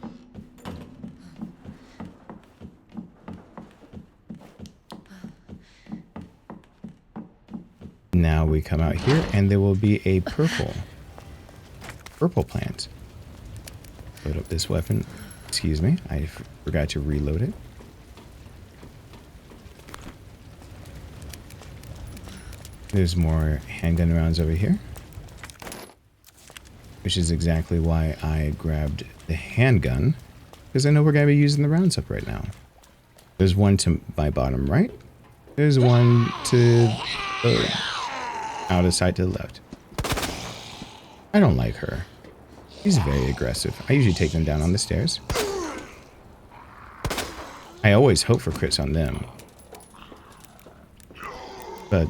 Now we come out here and there will be a purple plant. Load up this weapon. Excuse me, I forgot to reload it. There's more handgun rounds over here, which is exactly why I grabbed the handgun, because I know we're going to be using the rounds up right now. There's one to my bottom right. There's one to out of sight to the left. I don't like her. She's very aggressive. I usually take them down on the stairs. I always hope for crits on them. But,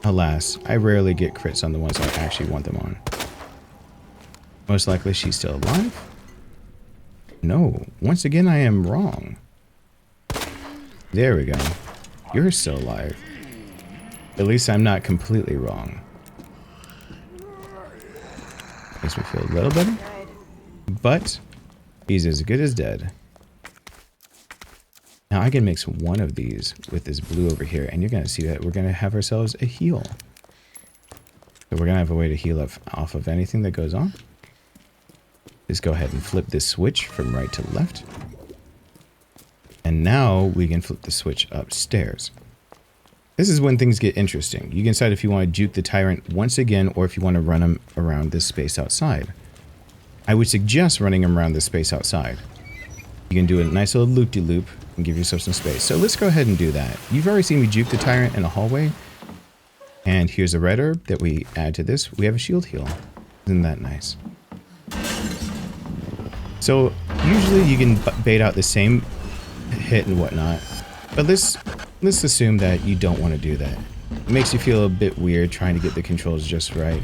alas, I rarely get crits on the ones I actually want them on. Most likely she's still alive? No. Once again, I am wrong. There we go. You're still alive. At least I'm not completely wrong. Makes me feel a little better. But he's as good as dead. Now I can mix one of these with this blue over here, and you're going to see that we're going to have ourselves a heal. So we're going to have a way to heal off of anything that goes on. Just go ahead and flip this switch from right to left. And now we can flip the switch upstairs. This is when things get interesting. You can decide if you want to juke the tyrant once again or if you want to run him around this space outside. I would suggest running him around this space outside. You can do a nice little loop-de-loop and give yourself some space. So let's go ahead and do that. You've already seen me juke the tyrant in a hallway. And here's a red herb that we add to this. We have a shield heal. Isn't that nice? So usually you can bait out the same hit and whatnot. But let's assume that you don't want to do that. It makes you feel a bit weird trying to get the controls just right.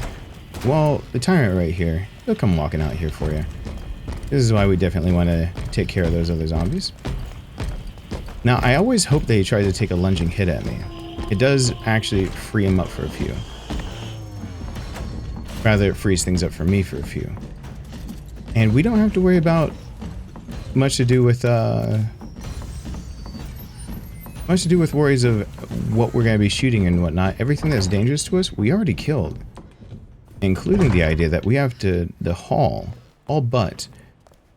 Well, the tyrant right here, he'll come walking out here for you. This is why we definitely want to take care of those other zombies. Now, I always hope that he tries to take a lunging hit at me. It does actually free him up for a few. Rather, it frees things up for me for a few. And we don't have to worry about much to do with worries of what we're going to be shooting and whatnot. Everything that's dangerous to us, we already killed. Including the idea that we have to the hall, all but,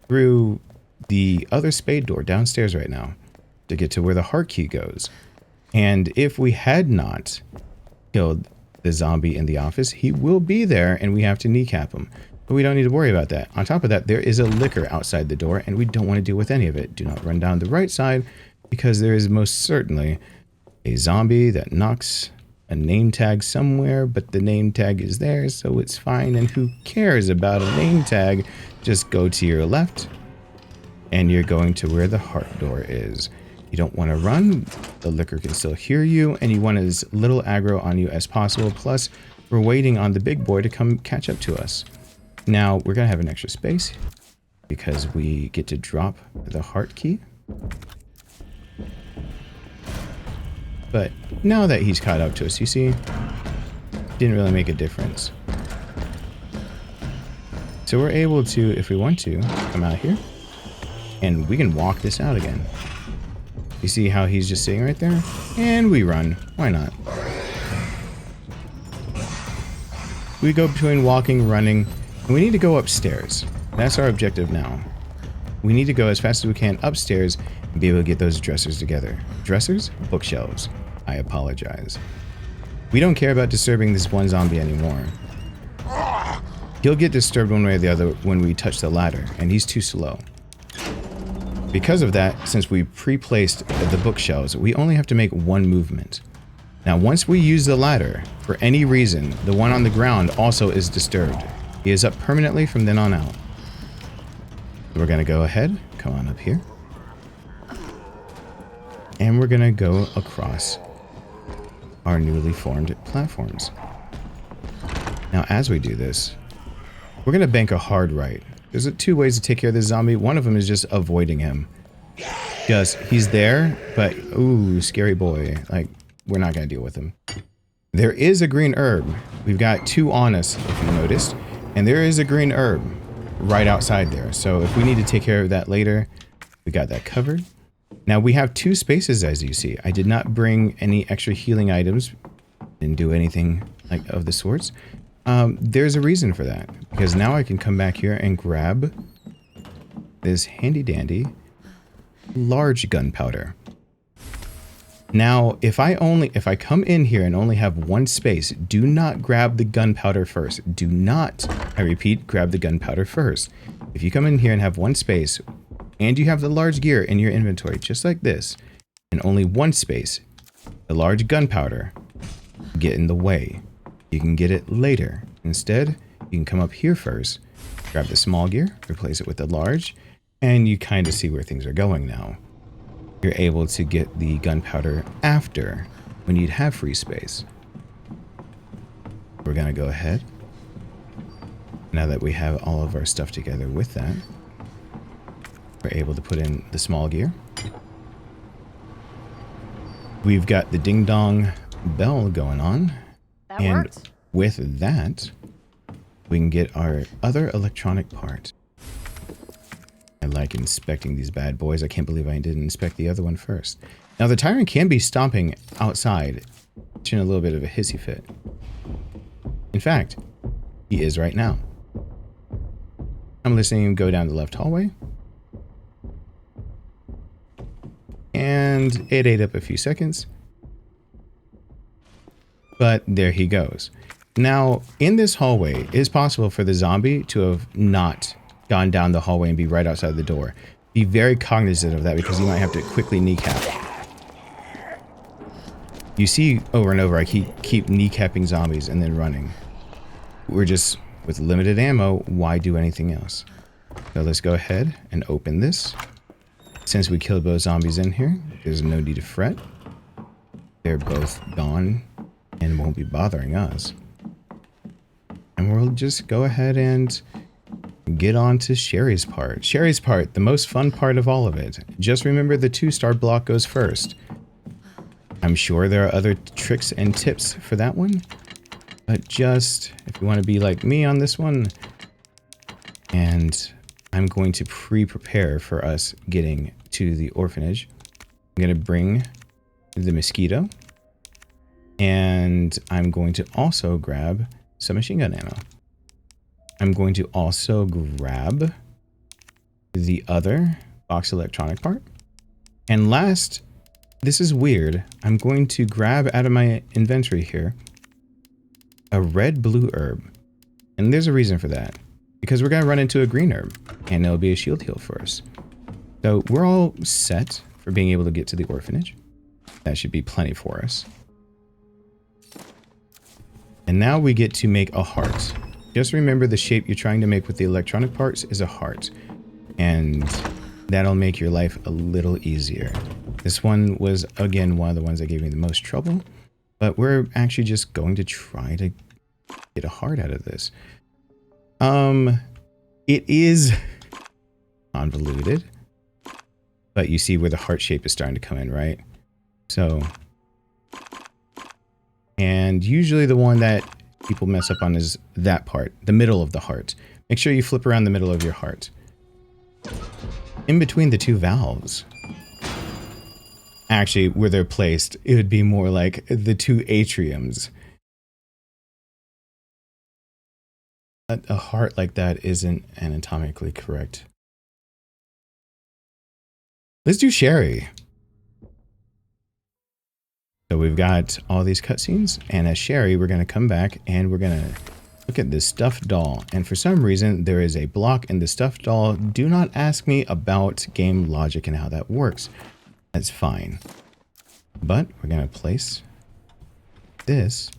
through the other spade door downstairs right now to get to where the heart key goes. And if we had not killed the zombie in the office, he will be there and we have to kneecap him. But we don't need to worry about that. On top of that, there is a licker outside the door and we don't want to deal with any of it. Do not run down the right side because there is most certainly a zombie that knocks a name tag somewhere, but the name tag is there, so it's fine. And who cares about a name tag? Just go to your left and you're going to where the heart door is. You don't want to run, the licker can still hear you, and you want as little aggro on you as possible. Plus, we're waiting on the big boy to come catch up to us. Now, we're going to have an extra space because we get to drop the heart key. But now that he's caught up to us, you see, didn't really make a difference. So we're able to, if we want to, come out here, and we can walk this out again. You see how he's just sitting right there? And we run. Why not? We go between walking, running, and we need to go upstairs. That's our objective now. We need to go as fast as we can upstairs and be able to get those dressers together. Dressers? Bookshelves. I apologize. We don't care about disturbing this one zombie anymore. He'll get disturbed one way or the other when we touch the ladder, and he's too slow. Because of that, since we pre-placed the bookshelves, we only have to make one movement. Now, once we use the ladder, for any reason, the one on the ground also is disturbed. He is up permanently from then on out. We're going to go ahead, come on up here. And we're going to go across our newly formed platforms. Now, as we do this, we're going to bank a hard right. There's two ways to take care of this zombie. One of them is just avoiding him. Just, he's there, but, ooh, scary boy. Like, we're not going to deal with him. There is a green herb. We've got two on us, if you noticed. And there is a green herb right outside there. So if we need to take care of that later, we got that covered. Now, we have two spaces, as you see. I did not bring any extra healing items. Didn't do anything like of the sorts. There's a reason for that, because now I can come back here and grab this handy dandy large gunpowder. Now, if I come in here and only have one space, do not grab the gunpowder first. Do not, I repeat, grab the gunpowder first. If you come in here and have one space, and you have the large gear in your inventory, just like this, and only one space, the large gunpowder, get in the way. You can get it later. Instead, you can come up here first, grab the small gear, replace it with the large, and you kind of see where things are going now. You're able to get the gunpowder after, when you'd have free space. We're gonna go ahead. Now that we have all of our stuff together with that, we're able to put in the small gear. We've got the ding-dong bell going on. That And worked. with that, we can get our other electronic part. I like inspecting these bad boys. I can't believe I didn't inspect the other one first. Now, the tyrant can be stomping outside, in a little bit of a hissy fit. In fact, he is right now. I'm listening him go down the left hallway. And it ate up a few seconds. But there he goes. Now, in this hallway, it is possible for the zombie to have not gone down the hallway and be right outside the door. Be very cognizant of that because you might have to quickly kneecap. You see over and over, I keep kneecapping zombies and then running. We're just, with limited ammo, why do anything else? So let's go ahead and open this. Since we killed both zombies in here, there's no need to fret. They're both gone and won't be bothering us. And we'll just go ahead and get on to Sherry's part. Sherry's part, the most fun part of all of it. Just remember the 2-star block goes first. I'm sure there are other tricks and tips for that one, but just if you want to be like me on this one, and I'm going to prepare for us getting to the orphanage. I'm going to bring the mosquito, and I'm going to also grab some machine gun ammo. I'm going to also grab the other box electronic part. And last, this is weird, I'm going to grab out of my inventory here a red blue herb. And there's a reason for that. Because we're going to run into a green herb, and it'll be a shield heal for us. So we're all set for being able to get to the orphanage. That should be plenty for us. And now we get to make a heart. Just remember the shape you're trying to make with the electronic parts is a heart. And that'll make your life a little easier. This one was, again, one of the ones that gave me the most trouble. But we're actually just going to try to get a heart out of this. It is convoluted, but you see where the heart shape is starting to come in, right? So, and usually the one that people mess up on is that part, the middle of the heart. Make sure you flip around the middle of your heart. In between the two valves. Actually, where they're placed, it would be more like the two atriums. A heart like that isn't anatomically correct. Let's do Sherry. So we've got all these cutscenes, and as Sherry, we're going to come back and we're going to look at this stuffed doll. And for some reason, there is a block in the stuffed doll. Do not ask me about game logic and how that works. That's fine. But we're going to place this.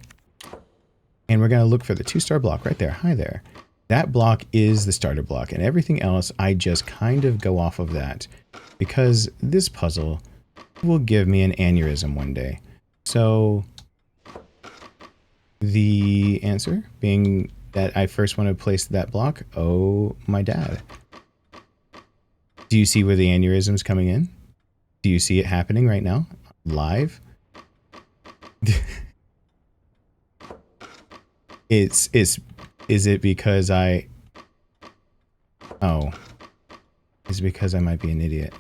And we're going to look for the 2-star block right there. Hi there. That block is the starter block. And everything else, I just kind of go off of that. Because this puzzle will give me an aneurysm one day. So the answer being that I first want to place that block. Oh, my dad. Do you see where the aneurysm's coming in? Do you see it happening right now? Live? Is it because I... Oh. Is it because I might be an idiot?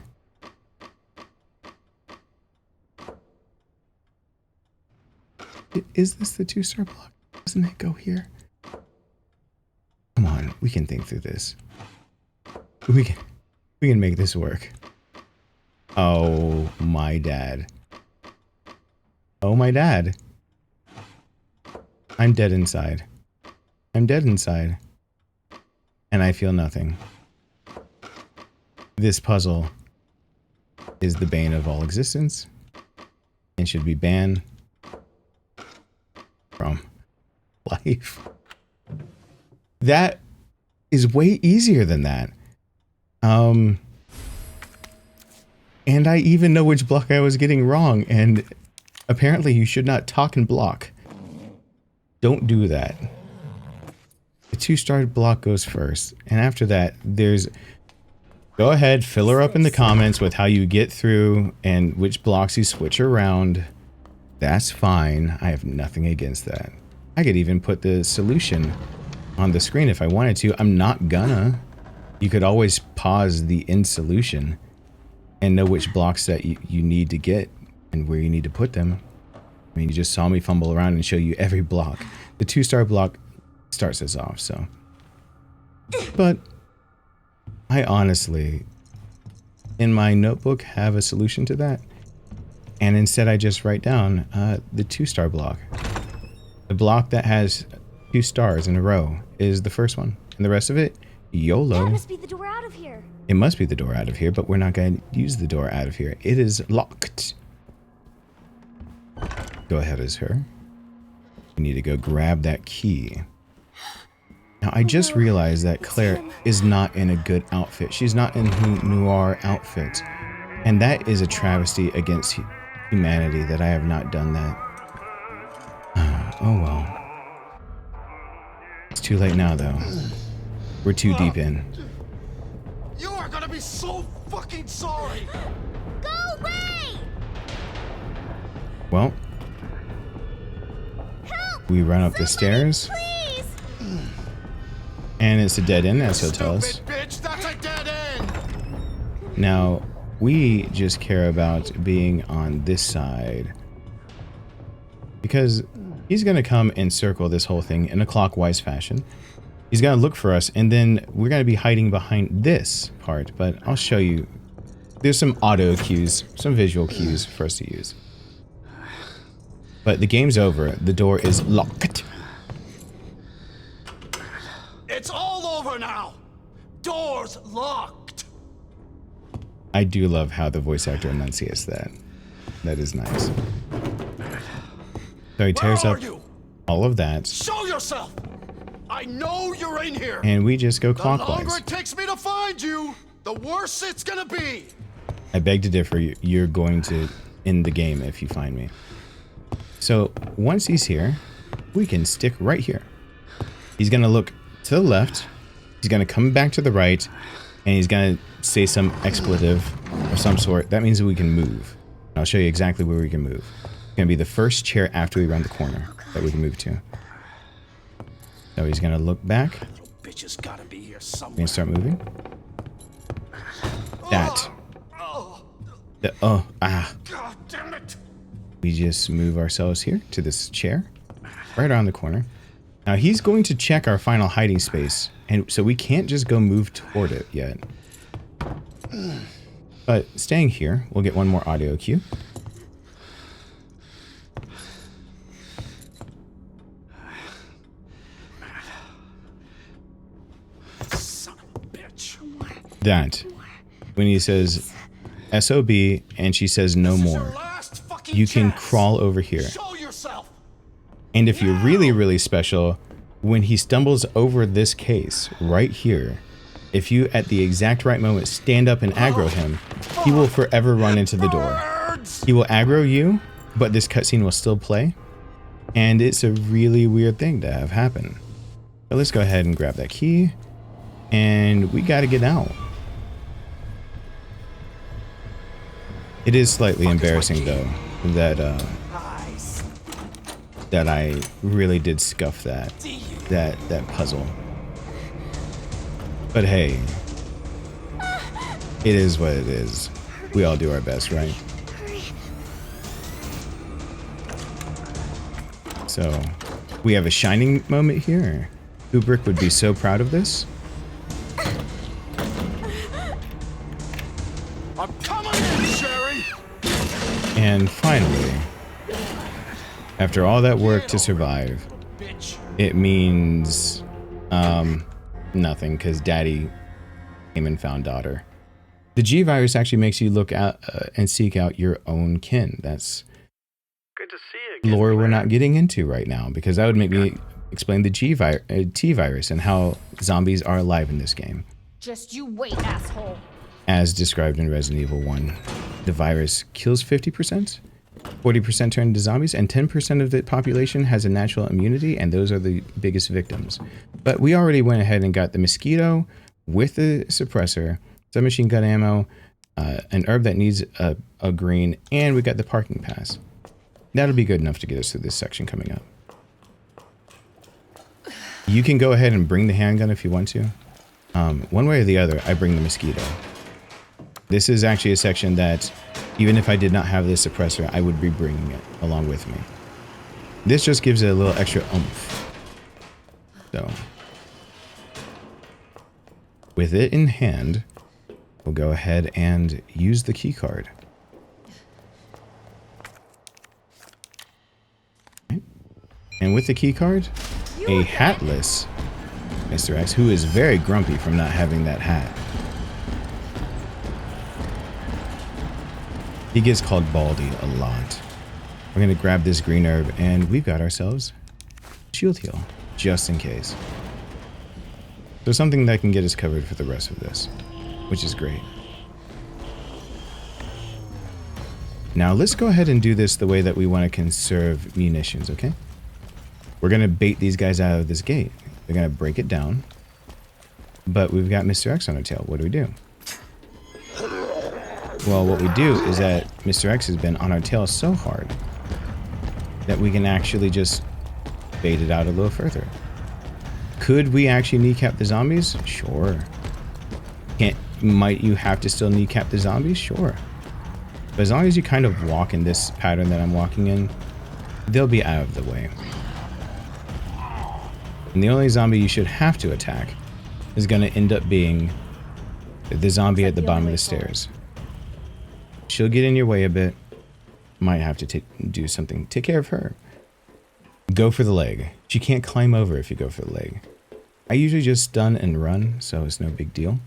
Is this the 2-star block? Doesn't it go here? Come on, we can think through this. We can make this work. Oh, my dad. Oh, my dad. I'm dead inside. I'm dead inside. And I feel nothing. This puzzle is the bane of all existence and should be banned from life. That is way easier than that. And I even know which block I was getting wrong, and apparently you should not talk and block. Don't do that. The 2-star block goes first, and after that, there's... Go ahead, fill her up in the comments with how you get through and which blocks you switch around. That's fine. I have nothing against that. I could even put the solution on the screen if I wanted to. I'm not gonna. You could always pause the in solution and know which blocks that you need to get and where you need to put them. I mean, you just saw me fumble around and show you every block. The 2-star block starts us off, so. But I honestly, in my notebook, have a solution to that. And instead I just write down the 2-star block. The block that has 2 stars in a row is the first one. And the rest of it, YOLO. That must be the door out of here. It must be the door out of here, but we're not going to use the door out of here. It is locked. Go ahead as her. We need to go grab that key. Now, I just realized that Claire is not in a good outfit. She's not in her noir outfit. And that is a travesty against humanity that I have not done that. Oh well. It's too late now, though. We're too deep in. You are gonna be so fucking sorry! Go, Ray! Well, Help! we run up the stairs, Please! and it's a dead end, as he'll tell us. Stupid bitch, that's a dead end! Now, we just care about being on this side, because he's going to come and circle this whole thing in a clockwise fashion. He's going to look for us, and then we're going to be hiding behind this part, but I'll show you. There's some audio cues, some visual cues for us to use. But the game's over. The door is locked. It's all over now! Door's locked! I do love how the voice actor enunciates that. That is nice. So he tears Where up are you? all of that, Show yourself! I know you're in here! and we just go The longer clockwise. it takes me to find you, the worse it's gonna be! I beg to differ. You're going to end the game if you find me. So once he's here, we can stick right here. He's going to look to the left. He's going to come back to the right. And he's going to say some expletive of some sort. That means that we can move. I'll show you exactly where we can move. It's going to be the first chair after we round the corner that we can move to. So he's going to look back. Little bitch's gotta be here We're somewhere. going to start moving. That. Oh, God damn it! We just move ourselves here to this chair, right around the corner. Now he's going to check our final hiding space, and so we can't just go move toward it yet. But staying here, we'll get one more audio cue. Son of a bitch. That, when he says SOB and she says no This is your more, last fucking you can chance. crawl over here. Show yourself! And if you're really, really special, when he stumbles over this case right here, if you at the exact right moment stand up and aggro him, he will forever run into the door. Birds! He will aggro you, but this cutscene will still play. And it's a really weird thing to have happen. But let's go ahead and grab that key. And we gotta get out. It is slightly embarrassing though that Eyes. that I really did scuff that puzzle. But hey, it is what it is. We all do our best, right? So, we have a shining moment here. Kubrick would be so proud of this. I'm coming in, Sherry! And finally, after all that work to survive, Bitch. it means nothing, because Daddy came and found daughter. The G virus actually makes you look out and seek out your own kin. That's Good to see you again. lore we're not getting into right now, because that would make me explain the T virus and how zombies are alive in this game. Just you wait, asshole. As described in Resident Evil 1, the virus kills 50%, 40% turn into zombies, and 10% of the population has a natural immunity, and those are the biggest victims. But we already went ahead and got the mosquito with the suppressor, submachine gun ammo, an herb that needs a green, and we got the parking pass. That'll be good enough to get us through this section coming up. You can go ahead and bring the handgun if you want to. One way or the other, I bring the mosquito. This is actually a section that, even if I did not have this suppressor, I would be bringing it along with me. This just gives it a little extra oomph. So, with it in hand, we'll go ahead and use the key card. Okay. And with the key card, a hatless Mr. X, who is very grumpy from not having that hat. He gets called Baldy a lot. We're going to grab this green herb, and we've got ourselves shield heal, just in case. So something that can get us covered for the rest of this, which is great. Now let's go ahead and do this the way that we want to conserve munitions, okay? We're going to bait these guys out of this gate. They're going to break it down. But we've got Mr. X on our tail. What do we do? Well, what we do is that Mr. X has been on our tail so hard that we can actually just bait it out a little further. Could we actually kneecap the zombies? Sure. Might you have to still kneecap the zombies? Sure. But as long as you kind of walk in this pattern that I'm walking in, they'll be out of the way. And the only zombie you should have to attack is going to end up being the zombie at the bottom of the stairs. She'll get in your way a bit. Might have to do something. Take care of her. Go for the leg. She can't climb over if you go for the leg. I usually just stun and run, so it's no big deal.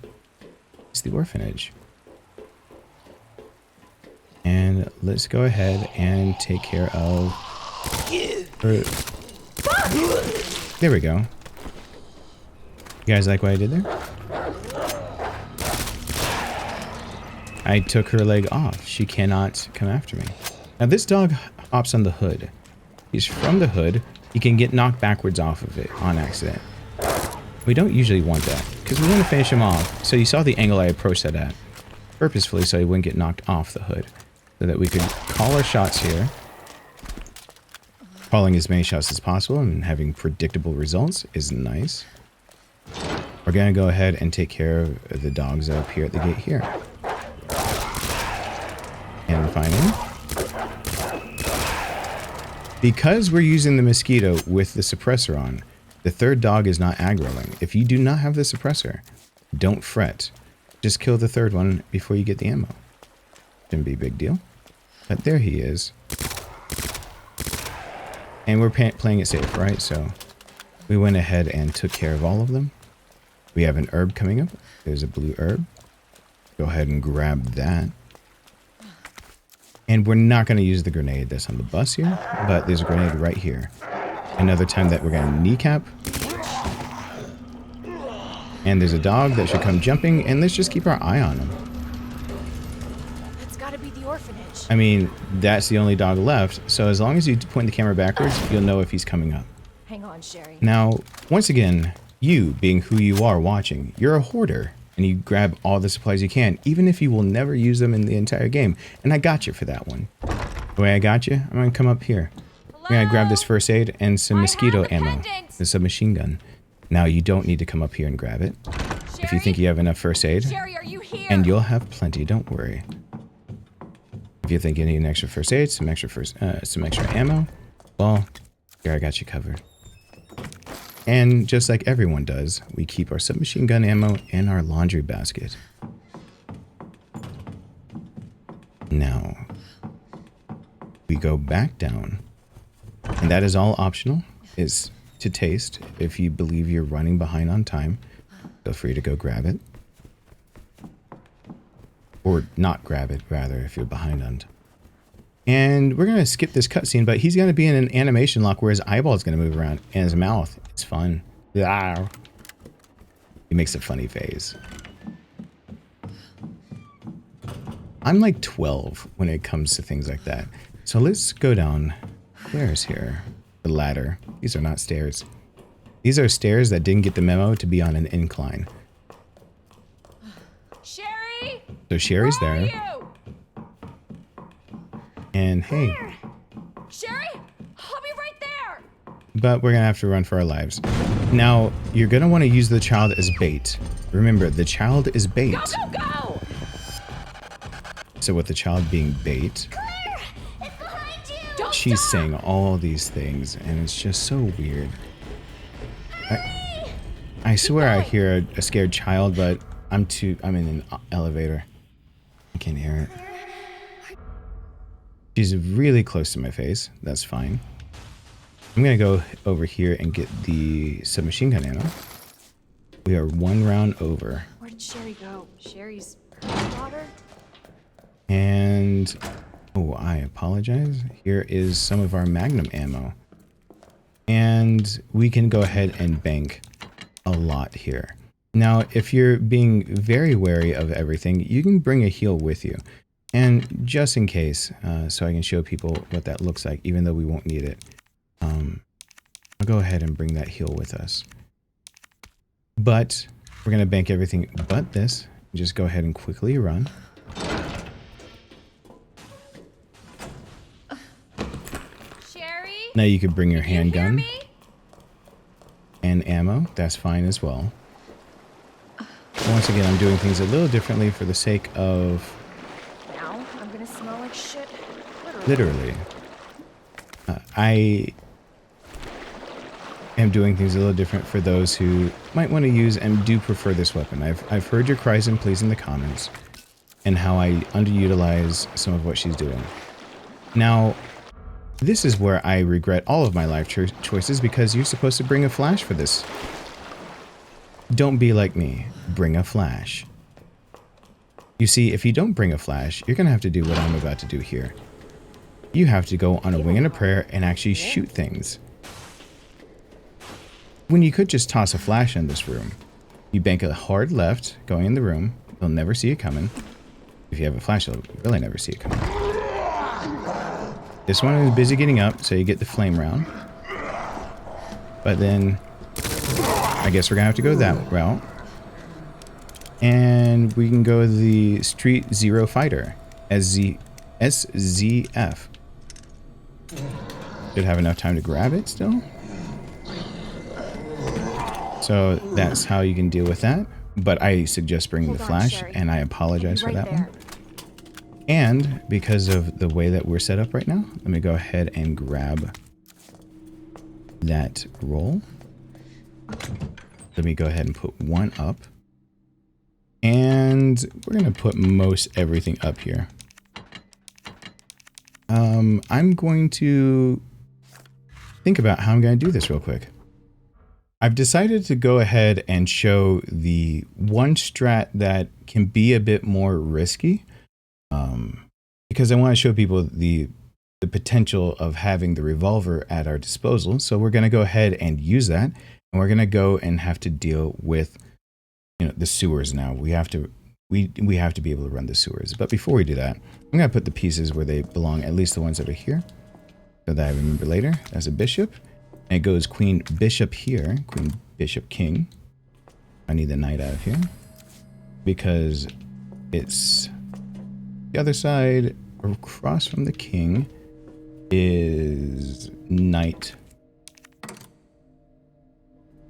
It's the orphanage. And let's go ahead and take care of her. There we go. You guys like what I did there? I took her leg off. She cannot come after me. Now this dog hops on the hood. He's from the hood. He can get knocked backwards off of it on accident. We don't usually want that because we want to finish him off. So you saw the angle I approached that at purposefully so he wouldn't get knocked off the hood. So that we could call our shots here. Calling as many shots as possible and having predictable results is nice. We're going to go ahead and take care of the dogs up here at the gate here. And finally, because we're using the mosquito with the suppressor on, the third dog is not aggroing. If you do not have the suppressor, don't fret. Just kill the third one before you get the ammo. Shouldn't be a big deal. But there he is. And we're playing it safe, right? So we went ahead and took care of all of them. We have an herb coming up. There's a blue herb. Go ahead and grab that. And we're not going to use the grenade that's on the bus here, but there's a grenade right here. Another time that we're going to kneecap. And there's a dog that should come jumping, and let's just keep our eye on him. That's gotta be the orphanage. I mean, that's the only dog left, so as long as you point the camera backwards, you'll know if he's coming up. Hang on, Sherry. Now, once again, you, being who you are watching, you're a hoarder, and you grab all the supplies you can, even if you will never use them in the entire game. And I got you for that one. The way I got you, I'm going to come up here. I'm going to grab this first aid and some mosquito ammo. The submachine gun. Now, you don't need to come up here and grab it. Sherry? If you think you have enough first aid. Sherry, are you here? And you'll have plenty, don't worry. If you think you need an extra first aid, some extra ammo, well, here I got you covered. And just like everyone does, we keep our submachine gun ammo in our laundry basket. Now, we go back down, and that is all optional, is to taste. If you believe you're running behind on time, feel free to go grab it. Or not grab it, rather, if you're behind on time. And we're going to skip this cutscene, but he's going to be in an animation lock where his eyeball is going to move around, and his mouth. It's fun. Yeah. He makes a funny face. I'm like 12 when it comes to things like that. So let's go down. There's here. The ladder. These are not stairs. These are stairs that didn't get the memo to be on an incline. Sherry! So Sherry's Where there. are you? And hey, Sherry, I'll be right there. but we're gonna have to run for our lives. Now, you're gonna want to use the child as bait. Remember, the child is bait. Go, go, go! So with the child being bait, Claire, it's behind you. Don't she's stop. saying all these things, and it's just so weird. I swear I hear a scared child, but I'm in an elevator. I can't hear it. She's really close to my face. That's fine. I'm going to go over here and get the submachine gun ammo. We are one round over. Where did Sherry go? Sherry's her daughter? And, oh, I apologize. Here is some of our magnum ammo. And we can go ahead and bank a lot here. Now, if you're being very wary of everything, you can bring a heal with you. And just in case, so I can show people what that looks like, even though we won't need it. I'll go ahead and bring that heal with us. But we're going to bank everything but this. Just go ahead and quickly run. Sherry? Now you could bring your You hear handgun me? and ammo. That's fine as well. Once again, I'm doing things a little differently for the sake of... Now I'm gonna smell like shit. Literally. I am doing things a little different for those who might want to use and do prefer this weapon. I've heard your cries and pleas in the comments and how I underutilize some of what she's doing. Now, this is where I regret all of my life choices because you're supposed to bring a flash for this. Don't be like me. Bring a flash. You see, if you don't bring a flash, you're going to have to do what I'm about to do here. You have to go on a wing and a prayer and actually shoot things. When you could just toss a flash in this room. You bank a hard left going in the room. They'll never see it coming. If you have a flash, they'll really never see it coming. This one is busy getting up, so you get the flame round. But then, I guess we're going to have to go that route. And we can go the Street Zero Fighter, SZF. Should have enough time to grab it still. So that's how you can deal with that. But I suggest bringing the flash, and I apologize for that one. And because of the way that we're set up right now, let me go ahead and grab that roll. Let me go ahead and put one up. And we're going to put most everything up here. I'm going to think about how I'm going to do this real quick. I've decided to go ahead and show the one strat that can be a bit more risky. Because I want to show people the potential of having the revolver at our disposal. So we're going to go ahead and use that. And we're going to go and have to deal with, you know, the sewers now. We have to be able to run the sewers. But before we do that, I'm going to put the pieces where they belong, at least the ones that are here, so that I remember later. As a bishop. And it goes queen, bishop here, queen, bishop, king. I need the knight out of here. Because it's the other side across from the king is knight.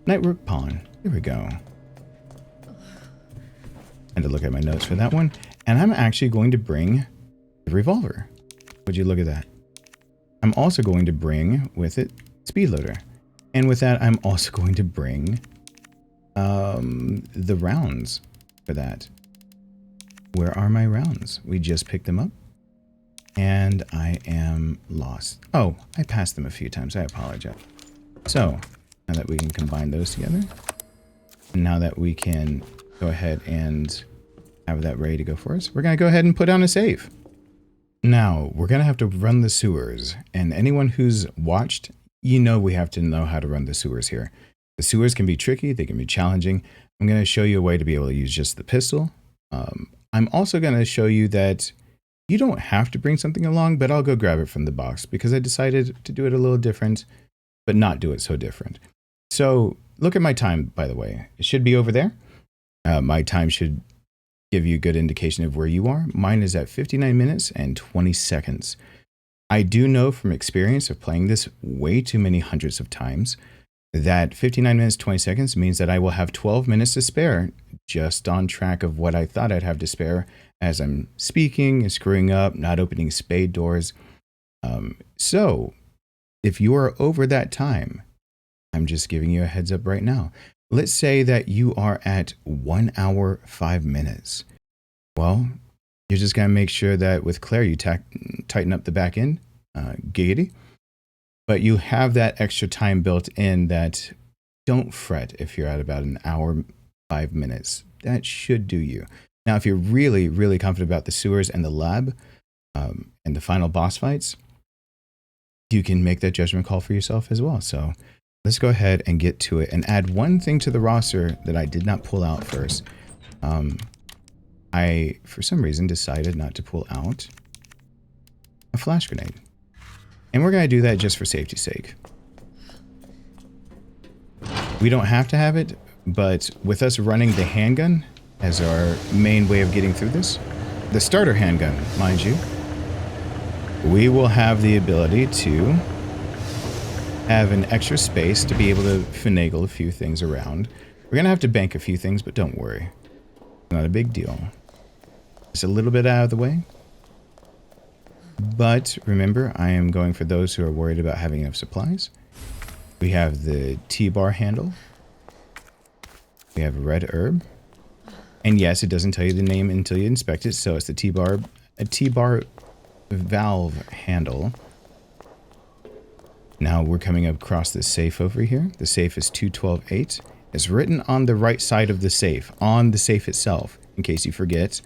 Knight, rook, pawn. Here we go. And to look at my notes for that one. And I'm actually going to bring the revolver. Would you look at that? I'm also going to bring with it speed loader. And with that, I'm also going to bring the rounds for that. Where are my rounds? We just picked them up. And I am lost. Oh, I passed them a few times. I apologize. So, now that we can combine those together. Now that we can go ahead and have that ready to go for us, we're going to go ahead and put on a save. Now, we're going to have to run the sewers. And anyone who's watched, you know we have to know how to run the sewers here. The sewers can be tricky. They can be challenging. I'm going to show you a way to be able to use just the pistol. I'm also going to show you that you don't have to bring something along, but I'll go grab it from the box because I decided to do it a little different, but not do it so different. So look at my time, by the way. It should be over there. My time should give you a good indication of where you are. Mine is at 59 minutes and 20 seconds. I do know from experience of playing this way too many hundreds of times that 59 minutes, 20 seconds means that I will have 12 minutes to spare just on track of what I thought I'd have to spare as I'm speaking, screwing up, not opening spade doors. So if you are over that time, I'm just giving you a heads up right now. Let's say that you are at 1 hour, 5 minutes. Well, you're just going to make sure that with Claire, you tighten up the back end, giggity. But you have that extra time built in that don't fret if you're at about 1 hour, 5 minutes. That should do you. Now, if you're really, really confident about the sewers and the lab and the final boss fights, you can make that judgment call for yourself as well. So let's go ahead and get to it and add one thing to the roster that I did not pull out first. I, for some reason, decided not to pull out a flash grenade. And we're going to do that just for safety's sake. We don't have to have it, but with us running the handgun as our main way of getting through this, the starter handgun, mind you, we will have the ability to have an extra space to be able to finagle a few things around. We're going to have to bank a few things, but don't worry. Not a big deal. Just a little bit out of the way. But remember, I am going for those who are worried about having enough supplies. We have the T-bar handle. We have a red herb. And yes, it doesn't tell you the name until you inspect it, so it's the T-bar, a T-bar valve handle. Now we're coming across this safe over here. The safe is 2128. It's written on the right side of the safe, on the safe itself, in case you forget.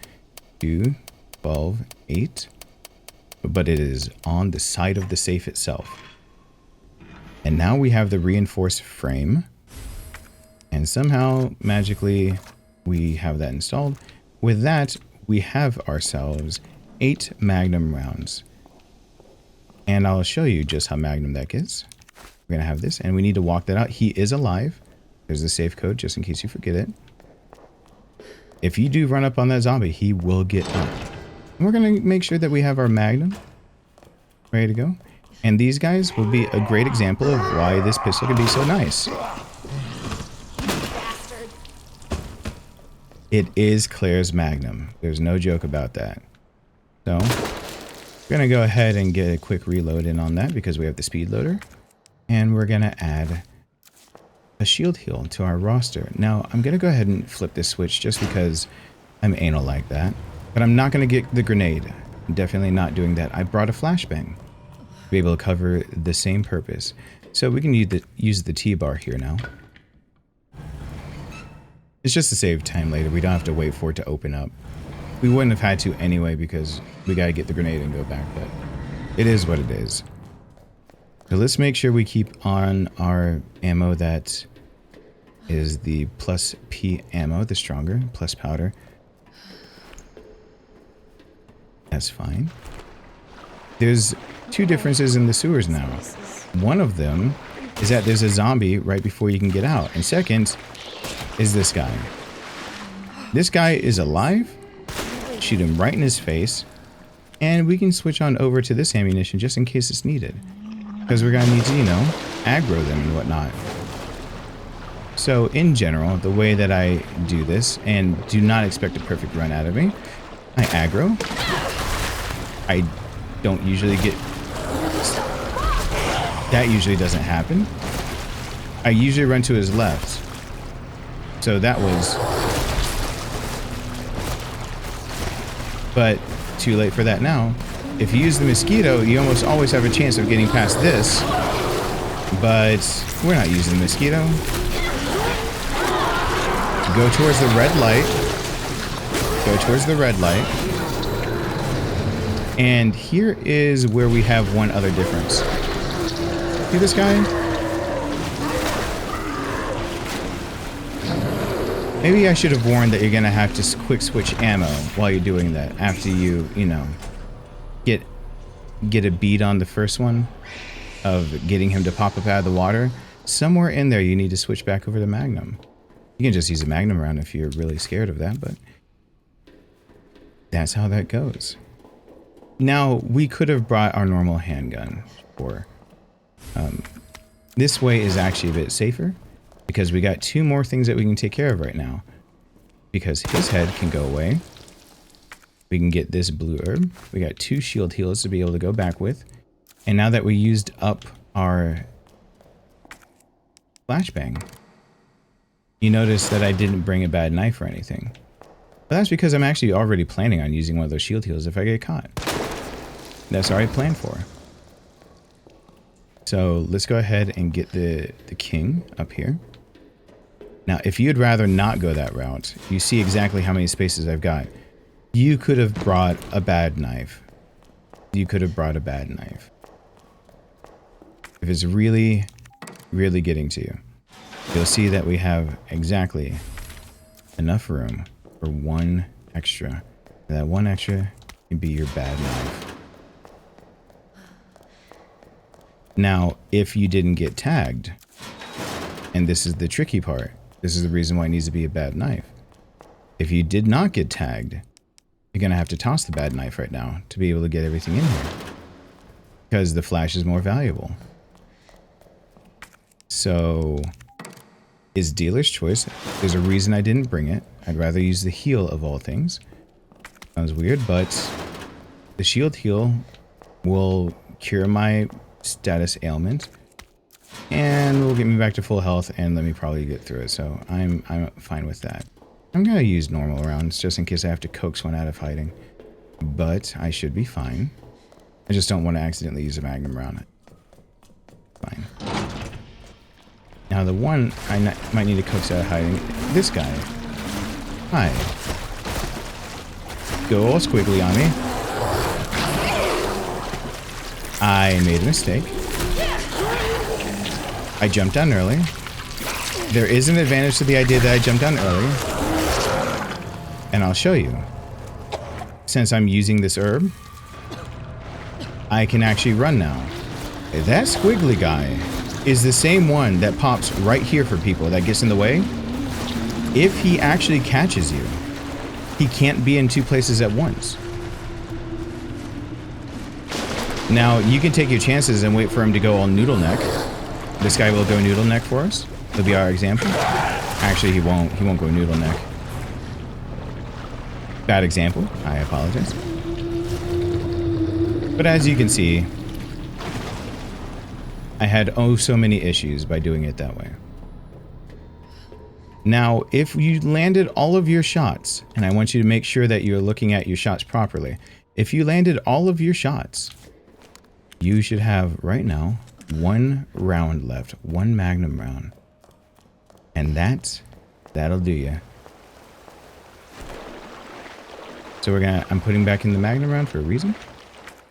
2128. But it is on the side of the safe itself. And now we have the reinforced frame. And somehow, magically, we have that installed. With that, we have ourselves 8 magnum rounds. And I'll show you just how magnum that gets. We're going to have this, and we need to walk that out. He is alive. There's the safe code, just in case you forget it. If you do run up on that zombie, he will get up. And we're going to make sure that we have our magnum ready to go. And these guys will be a great example of why this pistol can be so nice. It is Claire's magnum. There's no joke about that. So, we're going to go ahead and get a quick reload in on that because we have the speed loader. And we're going to add a shield heal to our roster. Now, I'm going to go ahead and flip this switch just because I'm anal like that. But I'm not going to get the grenade. I'm definitely not doing that. I brought a flashbang to be able to cover the same purpose. So we can use the T-bar here now. It's just to save time later. We don't have to wait for it to open up. We wouldn't have had to anyway because we got to get the grenade and go back. But it is what it is. So let's make sure we keep on our ammo that is the plus P ammo, the stronger, plus powder. That's fine. There's 2 differences in the sewers now. One of them is that there's a zombie right before you can get out. And second is this guy. This guy is alive. Shoot him right in his face. And we can switch on over to this ammunition just in case it's needed. Because we're going to need to, you know, aggro them and whatnot. So in general, the way that I do this, and do not expect a perfect run out of me, I aggro. I don't usually get... That usually doesn't happen. I usually run to his left. So that was... But too late for that now. If you use the mosquito, you almost always have a chance of getting past this. But we're not using the mosquito. Go towards the red light. Go towards the red light. And here is where we have one other difference. See this guy? Maybe I should have warned that you're going to have to quick switch ammo while you're doing that. After you know, get a beat on the first one of getting him to pop up out of the water. Somewhere in there you need to switch back over to Magnum. You can just use a Magnum round if you're really scared of that, but that's how that goes. Now, we could have brought our normal handgun for... this way is actually a bit safer because we got 2 more things that we can take care of right now. Because his head can go away. We can get this blue herb. We got 2 shield heals to be able to go back with. And now that we used up our flashbang, you notice that I didn't bring a bad knife or anything. But that's because I'm actually already planning on using one of those shield heals if I get caught. That's already planned for. So let's go ahead and get the king up here. Now, if you'd rather not go that route, you see exactly how many spaces I've got. You could have brought a bad knife. You could have brought a bad knife. If it's really, really getting to you, you'll see that we have exactly enough room for 1 extra. That 1 extra can be your bad knife. Now, if you didn't get tagged, And this is the tricky part. This is the reason why it needs to be a bad knife. If you did not get tagged, you're going to have to toss the bad knife right now to be able to get everything in here. Because the flash is more valuable. So, is dealer's choice. There's a reason I didn't bring it. I'd rather use the heal of all things. Sounds weird, but the shield heal will cure my status ailment. And will get me back to full health and let me probably get through it. So I'm fine with that. I'm going to use normal rounds just in case I have to coax one out of hiding. But I should be fine. I just don't want to accidentally use a magnum round. Fine. Now the one I might need to coax out of hiding. This guy. Hi. Go all squiggly on me. I made a mistake. I jumped down early. There is an advantage to the idea that I jumped down early. And I'll show you. Since I'm using this herb, I can actually run now. That squiggly guy is the same one that pops right here for people that gets in the way. If he actually catches you, he can't be in two places at once. Now, you can take your chances and wait for him to go all noodle neck. This guy will go noodle neck for us. He'll be our example. Actually, he won't. He won't go noodle neck. Bad example. I apologize. But as you can see, I had oh so many issues by doing it that way. Now, if you landed all of your shots, and I want you to make sure that you're looking at your shots properly. If you landed all of your shots, you should have right now 1 round left, 1 magnum round. And that'll do you. So I'm putting back in the magnum round for a reason.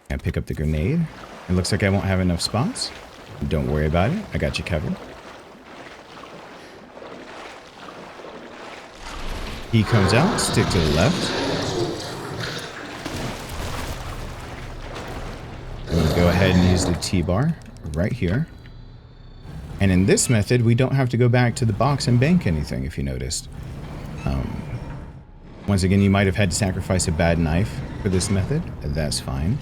I pick up the grenade. It looks like I won't have enough spots. Don't worry about it. I got you covered. He comes out, stick to the left. I'm going to go ahead and use the T-bar right here. And in this method, we don't have to go back to the box and bank anything, if you noticed. Once again, you might have had to sacrifice a bad knife for this method. That's fine.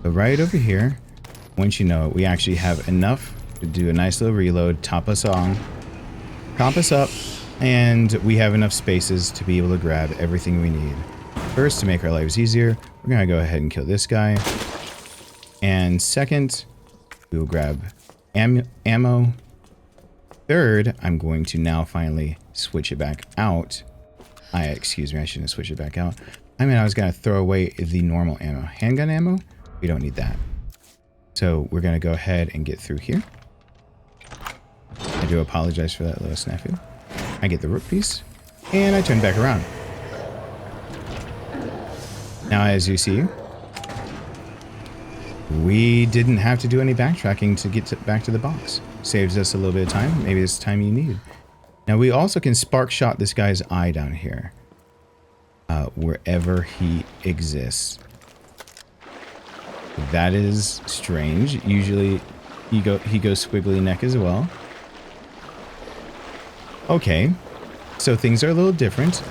But right over here, once you know it, we actually have enough to do a nice little reload, top us up, and we have enough spaces to be able to grab everything we need. First, to make our lives easier, we're going to go ahead and kill this guy. And second, we will grab ammo. Third, I'm going to now finally switch it back out. Excuse me, I shouldn't switch it back out. I was going to throw away the normal ammo. Handgun ammo? We don't need that. So we're going to go ahead and get through here. I do apologize for that little snafu. I get the rook piece, and I turn back around. Now, as you see, we didn't have to do any backtracking to get back to the box. Saves us a little bit of time. Maybe it's time you need. Now, we also can spark shot this guy's eye down here. Wherever he exists. That is strange. Usually, he goes squiggly neck as well. Okay, so things are a little different.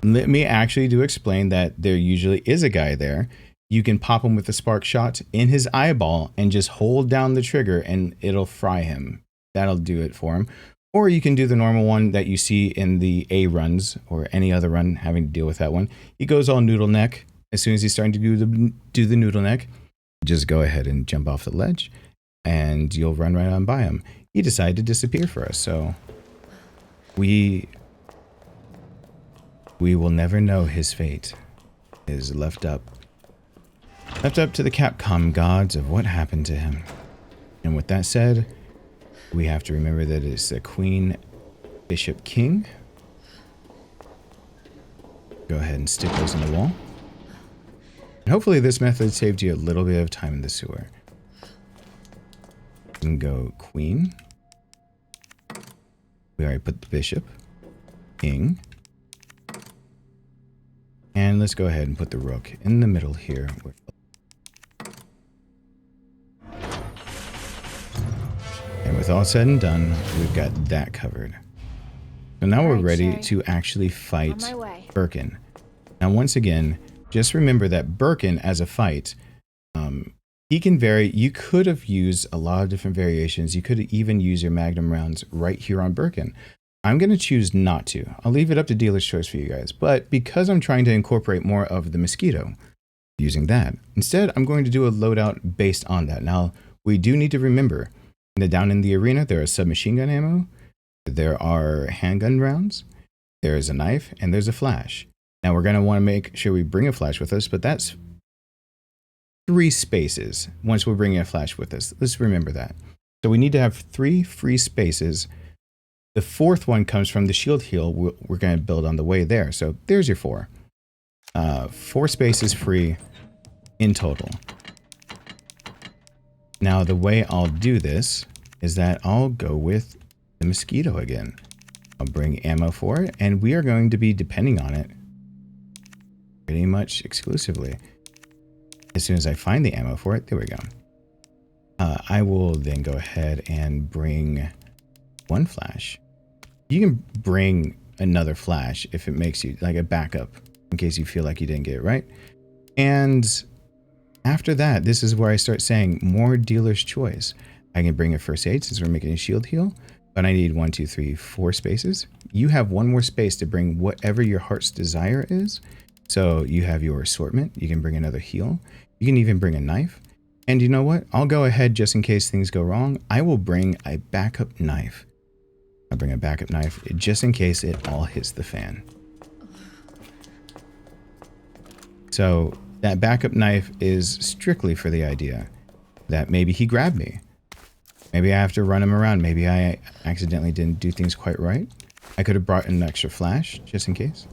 Let me actually explain that there usually is a guy there. You can pop him with a spark shot in his eyeball and just hold down the trigger and it'll fry him. That'll do it for him. Or you can do the normal one that you see in the A runs or any other run having to deal with that one. He goes all noodle neck. As soon as he's starting to do the noodle neck, just go ahead and jump off the ledge and you'll run right on by him. He decided to disappear for us, so we will never know his fate. It is left up to the Capcom gods of what happened to him. And with that said, we have to remember that it's the Queen, Bishop, King. Go ahead and stick those in the wall. And hopefully this method saved you a little bit of time in the sewer. We can go Queen. We already put the Bishop, King. And let's go ahead and put the Rook in the middle here. And with all said and done, we've got that covered. So now we're Alright, ready Sherry. to actually fight On my way. Birkin. Now, once again, just remember that Birkin, as a fight, he can vary. You could have used a lot of different variations. You could even use your Magnum rounds right here on Birkin. I'm going to choose not to. I'll leave it up to dealer's choice for you guys. But because I'm trying to incorporate more of the Mosquito, using that, instead, I'm going to do a loadout based on that. Now, we do need to remember that down in the arena, there is submachine gun ammo, there are handgun rounds, there is a knife, and there's a flash. Now, we're going to want to make sure we bring a flash with us, but that's 3 spaces once we're bringing a flash with us. Let's remember that. So we need to have 3 free spaces. The 4th one comes from the shield heal we're going to build on the way there. So there's your 4. 4 spaces free in total. Now, the way I'll do this is that I'll go with the Mosquito again. I'll bring ammo for it, and we are going to be depending on it pretty much exclusively. As soon as I find the ammo for it, there we go. I will then go ahead and bring 1 flash. You can bring another flash if it makes you like a backup in case you feel like you didn't get it right. And after that, this is where I start saying more dealer's choice. I can bring a first aid since we're making a shield heal, but I need 1, 2, 3, 4 spaces. You have 1 more space to bring whatever your heart's desire is. So you have your assortment. You can bring another heal. You can even bring a knife. And you know what? I'll go ahead just in case things go wrong. I will bring a backup knife. I'll bring a backup knife just in case it all hits the fan. So that backup knife is strictly for the idea that maybe he grabbed me. Maybe I have to run him around. Maybe I accidentally didn't do things quite right. I could have brought an extra flash just in case.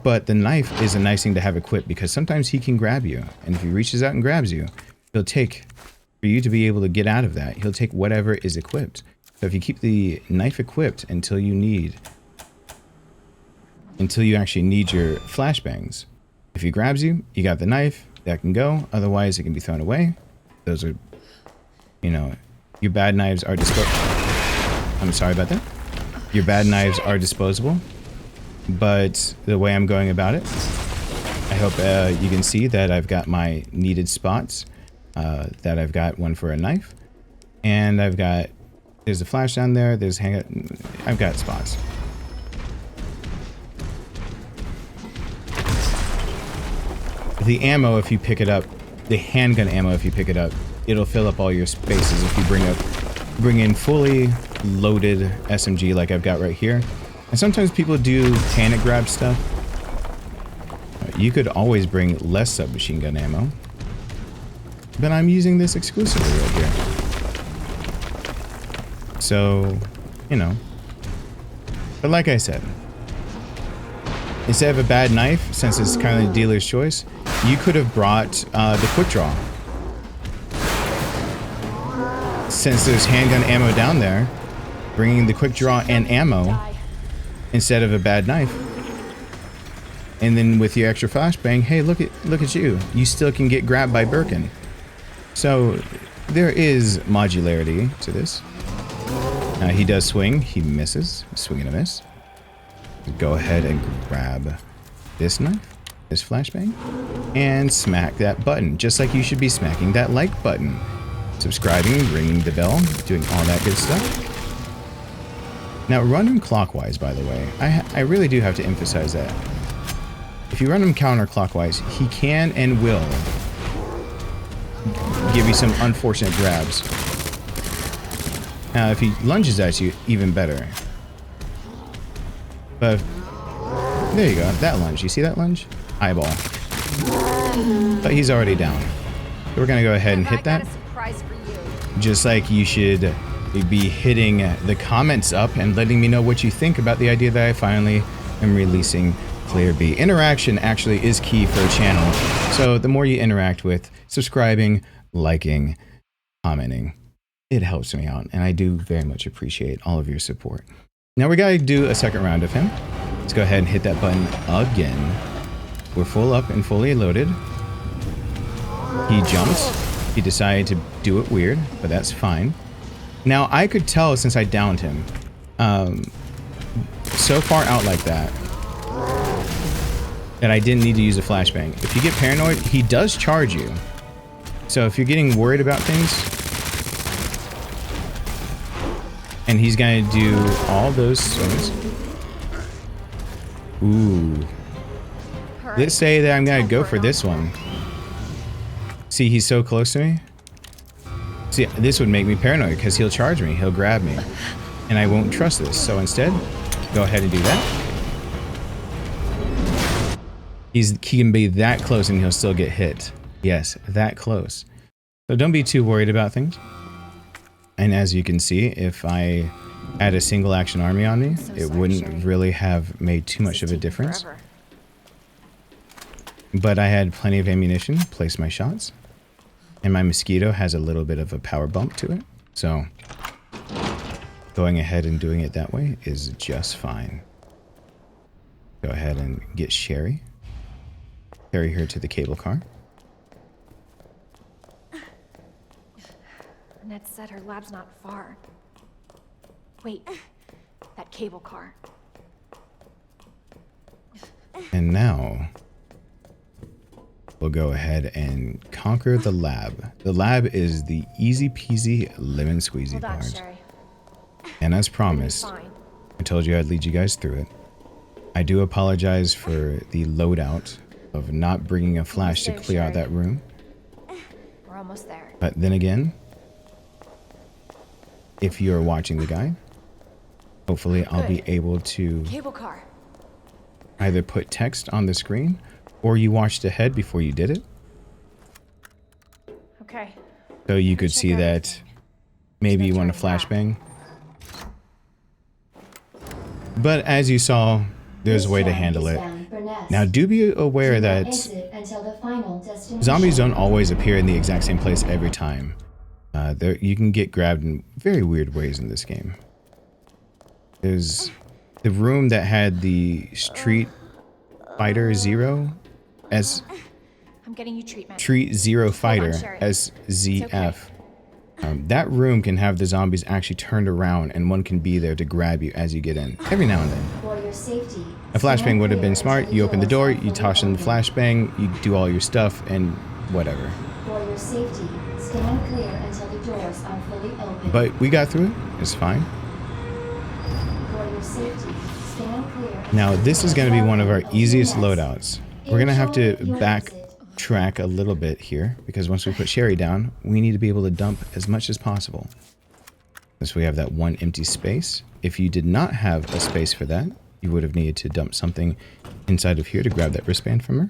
But the knife is a nice thing to have equipped because sometimes he can grab you. And if he reaches out and grabs you, he'll take, for you to be able to get out of that, he'll take whatever is equipped. So if you keep the knife equipped until you actually need your flashbangs. If he grabs you, you got the knife, that can go. Otherwise, it can be thrown away. Those are, you know, your bad knives are I'm sorry about that. Your bad knives are disposable. But the way I'm going about it, I hope you can see that I've got my needed spots. That I've got one for a knife. And I've got, there's a flash down there, there's I've got spots. The ammo, if you pick it up, the handgun ammo, if you pick it up, it'll fill up all your spaces if you bring in fully loaded SMG like I've got right here. And sometimes people do panic grab stuff. You could always bring less submachine gun ammo. But I'm using this exclusively right here. So, you know. But like I said, instead of a bad knife, since it's kind of the dealer's choice, you could have brought the quick draw. Since there's handgun ammo down there, bringing the quick draw and ammo instead of a bad knife. And then with your extra flashbang, hey, look at you. You still can get grabbed by Birkin. So there is modularity to this. He does swing. He misses. Swing and a miss. Go ahead and grab this knife, this flashbang, and smack that button, just like you should be smacking that like button. Subscribing, ringing the bell, doing all that good stuff. Now, run him clockwise, by the way. I really do have to emphasize that. If you run him counterclockwise, he can and will give you some unfortunate grabs. Now, if he lunges at you, even better. But there you go, that lunge. You see that lunge? Eyeball. But he's already down. So we're gonna go ahead and hit that. Just like you should be hitting the comments up and letting me know what you think about the idea that I finally am releasing Claire B. Interaction actually is key for a channel. So the more you interact with, subscribing, liking, commenting, it helps me out. And I do very much appreciate all of your support. Now we gotta do a second round of him. Let's go ahead and hit that button again. We're full up and fully loaded. He jumps. He decided to do it weird, but that's fine. Now, I could tell since I downed him, so far out like that I didn't need to use a flashbang. If you get paranoid, he does charge you. So if you're getting worried about things, and he's gonna do all those swings. Ooh. Let's say that I'm gonna go for this one. See, he's so close to me. See, this would make me paranoid because he'll charge me, he'll grab me, and I won't trust this. So instead, go ahead and do that. He can be that close and he'll still get hit. Yes, that close. So don't be too worried about things. And as you can see, if I had a single action army on me, it wouldn't really have made too much of a difference. But I had plenty of ammunition, placed my shots, and my mosquito has a little bit of a power bump to it. So going ahead and doing it that way is just fine. Go ahead and get Sherry. Carry her to the cable car. Annette said her lab's not far. Wait, that cable car. And now we'll go ahead and conquer the lab. The lab is the easy peasy lemon squeezy Hold on, part. Sherry. And as promised, Fine. I told you I'd lead you guys through it. I do apologize for the loadout of not bringing a flash to clear out that room. We're almost there. But then again, if you're watching the guide, hopefully I'll be able to Cable car. either put text on the screen or you watched ahead before you did it. Okay. So you could Check see that everything. maybe you Check want to your back. flashbang. But as you saw, there's a way to handle it. Now do be aware that zombies don't always appear in the exact same place every time. You can get grabbed in very weird ways in this game. There's the room that had the Street Fighter Zero as I'm getting you treatment. Street Zero Fighter Sherry. SZF. That room can have the zombies actually turned around and one can be there to grab you as you get in, every now and then. A flashbang would have been smart. You open the door, you toss in the flashbang, you do all your stuff, and whatever. For your safety, stand clear until the doors are fully open. But we got through it. It's fine. For your safety, stand clear. Now, this is going to be one of our easiest loadouts. We're going to have to backtrack a little bit here, because once we put Sherry down, we need to be able to dump as much as possible. Thus, we have that one empty space. If you did not have a space for that, you would have needed to dump something inside of here to grab that wristband from her.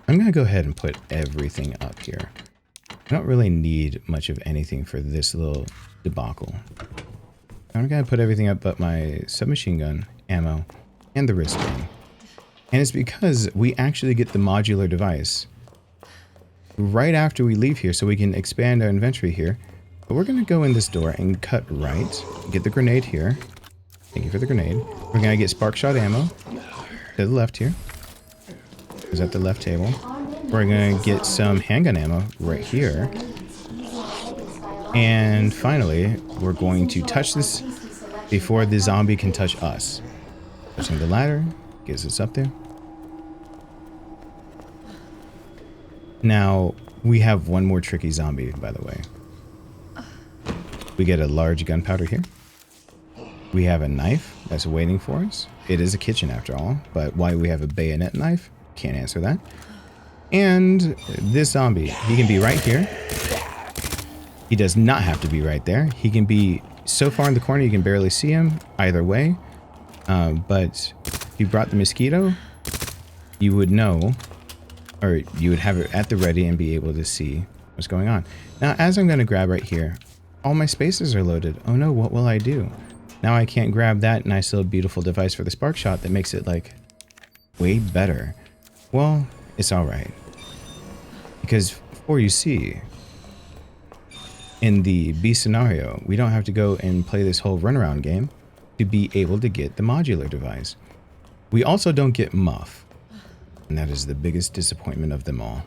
I'm going to go ahead and put everything up here. I don't really need much of anything for this little debacle. I'm going to put everything up but my submachine gun, ammo, and the wristband. And it's because we actually get the modular device right after we leave here, so we can expand our inventory here. But we're going to go in this door and cut right, get the grenade here. Thank you for the grenade. We're going to get spark shot ammo to the left here. Is at the left table. We're going to get some handgun ammo right here. And finally, we're going to touch this before the zombie can touch us. Touching the ladder gets us up there. Now, we have one more tricky zombie, by the way. We get a large gunpowder here. We have a knife that's waiting for us. It is a kitchen after all, but why we have a bayonet knife? Can't answer that. And this zombie, he can be right here. He does not have to be right there. He can be so far in the corner you can barely see him either way. But if you brought the mosquito, you would know, or you would have it at the ready and be able to see what's going on. Now, as I'm going to grab right here, all my spaces are loaded. Oh no, what will I do? Now I can't grab that nice little beautiful device for the spark shot that makes it like way better. Well, it's alright. Because for you see, in the B scenario, we don't have to go and play this whole runaround game to be able to get the modular device. We also don't get Muff. And that is the biggest disappointment of them all.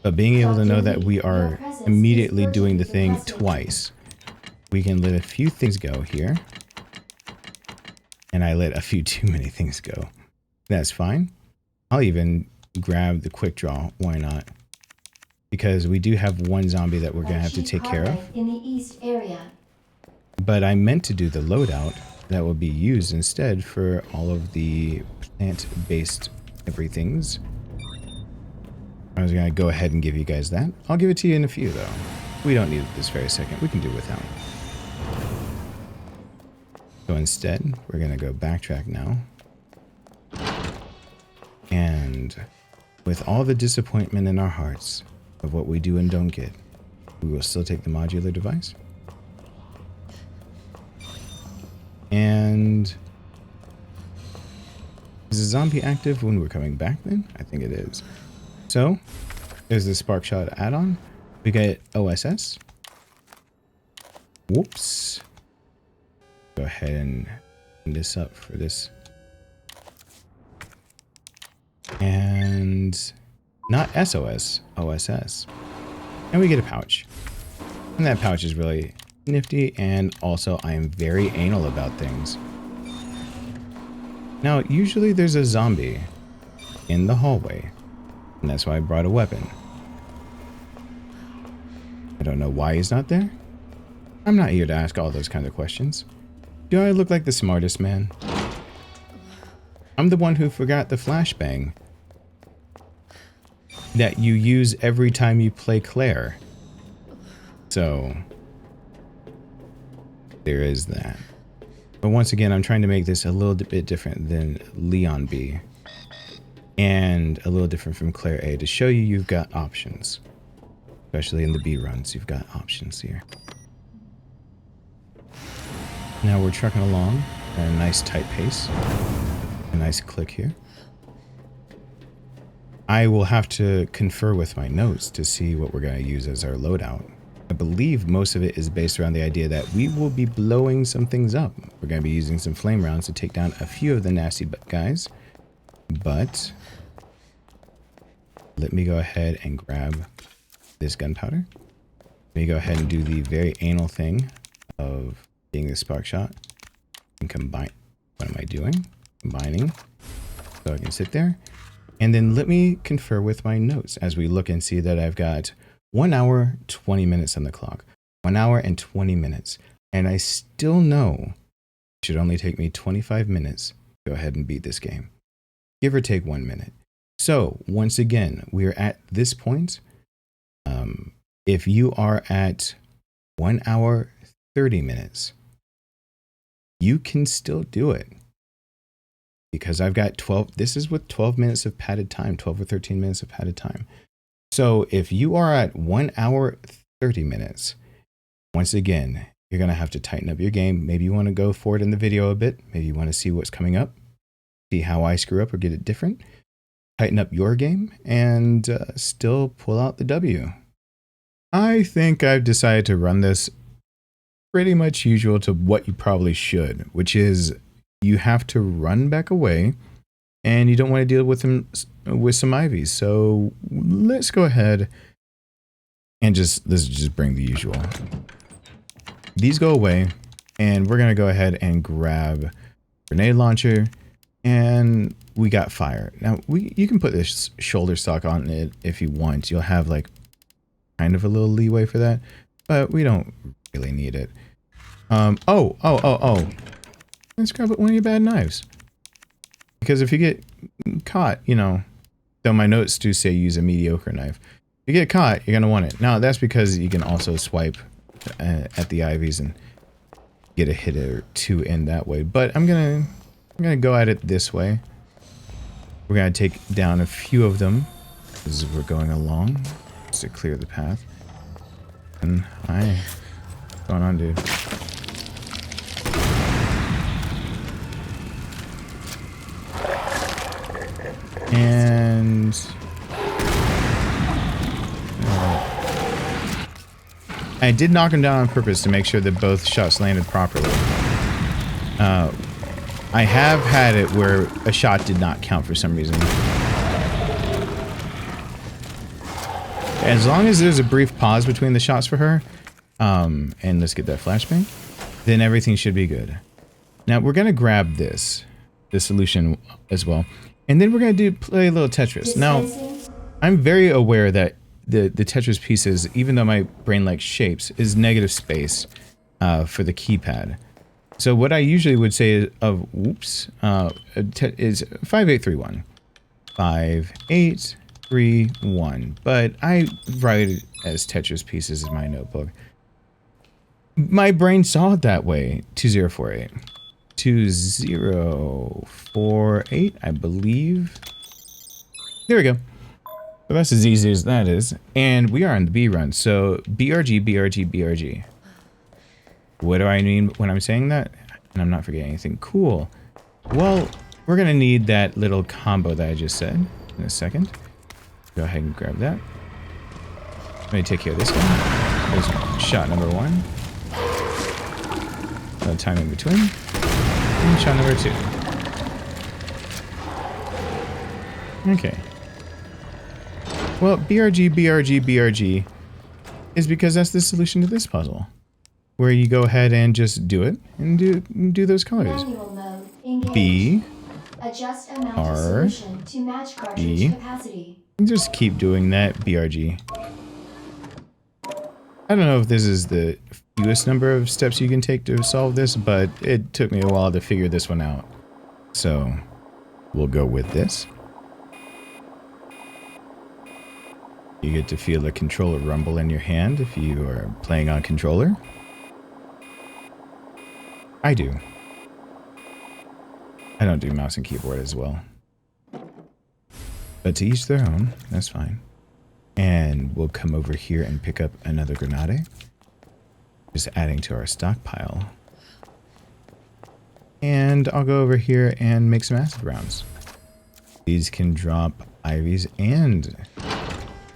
But being able to know that we are immediately doing the thing twice. We can let a few things go here. And I let a few too many things go. That's fine. I'll even grab the quick draw. Why not? Because we do have one zombie that we're going to have to take care of. In the east area. But I meant to do the loadout that will be used instead for all of the plant-based everythings. I was going to go ahead and give you guys that. I'll give it to you in a few, though. We don't need it this very second. We can do without. So instead, we're going to go backtrack now. And with all the disappointment in our hearts of what we do and don't get, we will still take the modular device. And is the zombie active when we're coming back then? I think it is. So there's the Spark Shot add-on. We get OSS. Whoops. Go ahead and clean this up for this. And not SOS, OSS. And we get a pouch. And that pouch is really nifty, and also I am very anal about things. Now, usually there's a zombie in the hallway, and that's why I brought a weapon. I don't know why he's not there. I'm not here to ask all those kind of questions. Do I look like the smartest man? I'm the one who forgot the flashbang that you use every time you play Claire. So there is that. But once again, I'm trying to make this a little bit different than Leon B. And a little different from Claire A to show you you've got options. Especially in the B runs, you've got options here. Now we're trucking along at a nice tight pace. A nice click here. I will have to confer with my notes to see what we're going to use as our loadout. I believe most of it is based around the idea that we will be blowing some things up. We're going to be using some flame rounds to take down a few of the nasty guys. But let me go ahead and grab this gunpowder. Let me go ahead and do the very anal thing of getting the spark shot and combine. What am I doing? Combining. So I can sit there. And then let me confer with my notes as we look and see that I've got 1 hour, 20 minutes on the clock. 1 hour and 20 minutes. And I still know it should only take me 25 minutes to go ahead and beat this game. Give or take 1 minute. So once again, we are at this point. If you are at 1 hour, 30 minutes, you can still do it. Because I've got 12, this is with 12 minutes of padded time, 12 or 13 minutes of padded time. So if you are at 1 hour, 30 minutes, once again, you're going to have to tighten up your game. Maybe you want to go forward in the video a bit. Maybe you want to see what's coming up, see how I screw up or get it different. Tighten up your game and still pull out the W. I think I've decided to run this pretty much usual to what you probably should, which is you have to run back away and you don't want to deal with them with some ivies. So let's go ahead and let's just bring the usual. These go away and we're going to go ahead and grab grenade launcher and we got fire. Now you can put this shoulder stock on it if you want. You'll have like kind of a little leeway for that, but we don't really need it. Let's grab one of your bad knives. Because if you get caught, you know, though my notes do say use a mediocre knife. If you get caught, you're going to want it. Now, that's because you can also swipe at the ivies and get a hit or two in that way. But I'm gonna go at it this way. We're going to take down a few of them as we're going along just to clear the path. And hi. What's going on, dude? And I did knock him down on purpose to make sure that both shots landed properly. I have had it where a shot did not count for some reason. As long as there's a brief pause between the shots for her, and let's get that flashbang, then everything should be good. Now we're gonna grab this solution as well, and then we're gonna play a little Tetris. Now, I'm very aware that the Tetris pieces, even though my brain likes shapes, is negative space for the keypad. So what I usually would say is, is 5831. 5831. But I write it as Tetris pieces in my notebook. My brain saw it that way. 2048. 2048, I believe. There we go. So that's as easy as that is. And we are on the B run. So BRG, BRG, BRG. What do I mean when I'm saying that? And I'm not forgetting anything. Cool. Well, we're going to need that little combo that I just said in a second. Go ahead and grab that. Let me take care of this one. There's shot number 1. No time in between. And shot number 2. Okay. Well, BRG, BRG, BRG is because that's the solution to this puzzle. Where you go ahead and just do it and do those colors. Manual mode. Engage. B, Adjust amount of R, solution to match cartridge E. capacity. and just keep doing that, BRG. I don't know if this is the fewest number of steps you can take to solve this, but it took me a while to figure this one out. So, we'll go with this. You get to feel the controller rumble in your hand if you are playing on controller. I do. I don't do mouse and keyboard as well. But to each their own, that's fine. And we'll come over here and pick up another grenade. Just adding to our stockpile. And I'll go over here and make some acid rounds. These can drop IVs and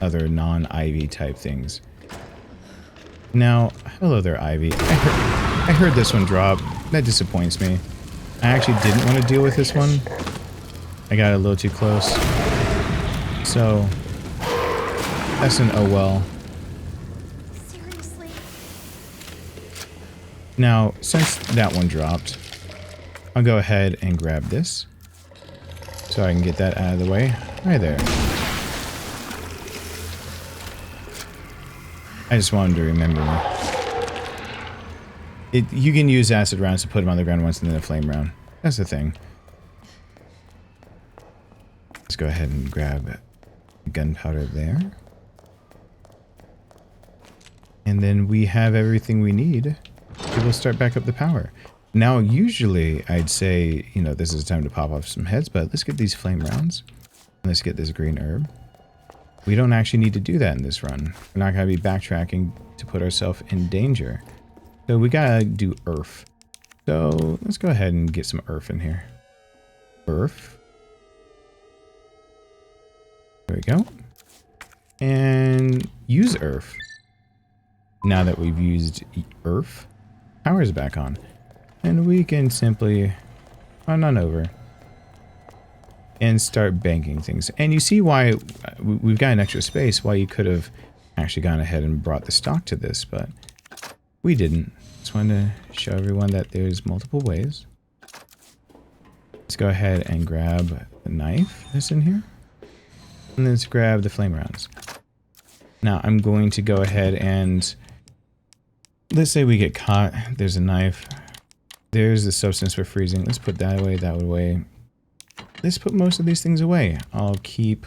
other non-IV type things. Now, hello there, Ivy. I heard this one drop. That disappoints me. I actually didn't want to deal with this one. I got a little too close. So, that's an oh well. Seriously? Now, since that one dropped, I'll go ahead and grab this. So I can get that out of the way. Right there. I just wanted to remember. You can use acid rounds to put them on the ground once and then a flame round. That's the thing. Let's go ahead and grab gunpowder there. And then we have everything we need to go start back up the power. Now, usually I'd say, you know, this is time to pop off some heads, but let's get these flame rounds. And let's get this green herb. We don't actually need to do that in this run. We're not going to be backtracking to put ourselves in danger. So we got to do earth. So let's go ahead and get some earth in here. Earth. There we go. And use earth. Now that we've used earth, power's back on. And we can simply run on over and start banking things. And you see why we've got an extra space, why you could have actually gone ahead and brought the stock to this, but we didn't. Just wanted to show everyone that there's multiple ways. Let's go ahead and grab the knife that's in here. And let's grab the flame rounds. Now I'm going to go ahead and let's say we get caught. There's a knife. There's the substance for freezing. Let's put that away, that away. Let's put most of these things away. I'll keep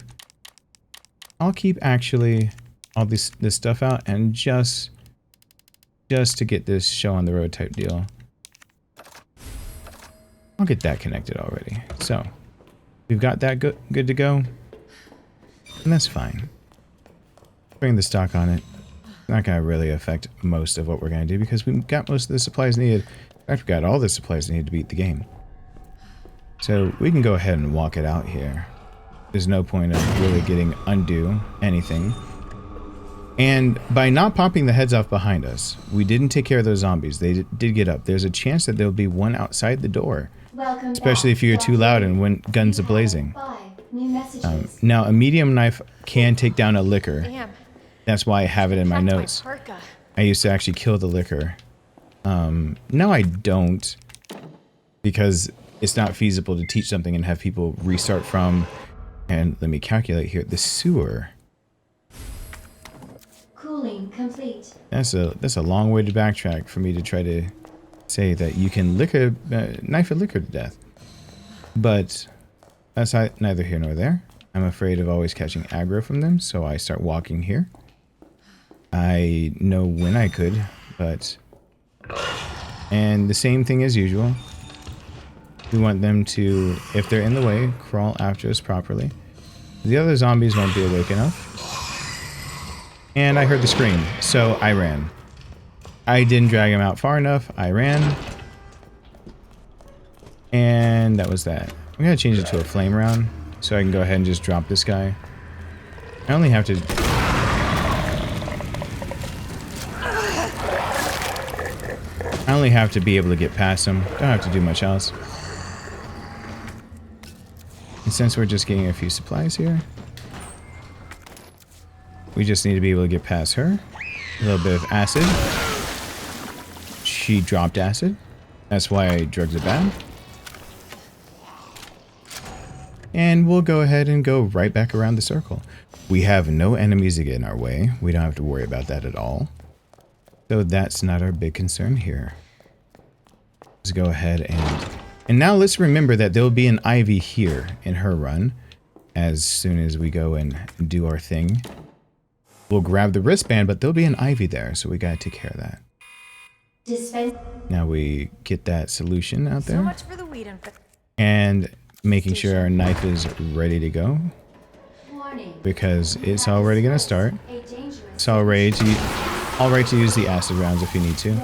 actually all this stuff out and just to get this show on the road type deal. I'll get that connected already. So we've got that good to go. And that's fine. Bring the stock on it. It's not going to really affect most of what we're going to do because we've got most of the supplies needed. In fact, we've got all the supplies needed to beat the game. So we can go ahead and walk it out here. There's no point of really getting undo anything. And by not popping the heads off behind us, we didn't take care of those zombies. They did get up. There's a chance that there'll be one outside the door. Especially if you're too loud and when guns are blazing. New messages. Now, a medium knife can take down a liquor. Damn. That's why I have it in my Cracked notes. parka. I used to actually kill the liquor. Now I don't, because it's not feasible to teach something and have people restart from, and let me calculate here, the sewer. Cooling complete. That's a long way to backtrack for me to try to say that you can knife a liquor to death. But that's neither here nor there. I'm afraid of always catching aggro from them, so I start walking here. I know when I could, but... And the same thing as usual. We want them to, if they're in the way, crawl after us properly. The other zombies won't be awake enough. And I heard the scream, so I ran. I didn't drag him out far enough. I ran. And that was that. I'm going to change it to a flame round, so I can go ahead and just drop this guy. I only have to... I only have to be able to get past him. Don't have to do much else. And since we're just getting a few supplies here, we just need to be able to get past her. A little bit of acid. She dropped acid. That's why drugs are bad. And we'll go ahead and go right back around the circle. We have no enemies to get in our way. We don't have to worry about that at all. So that's not our big concern here. Let's go ahead and now let's remember that there'll be an Ivy here in her run as soon as we go and do our thing. We'll grab the wristband, but there'll be an Ivy there, so we gotta take care of that. Now we get that solution out there. So much for the weed and making sure our knife is ready to go. Warning. Because it's already gonna start. A dangerous. It's all ready to use the acid rounds if you need to.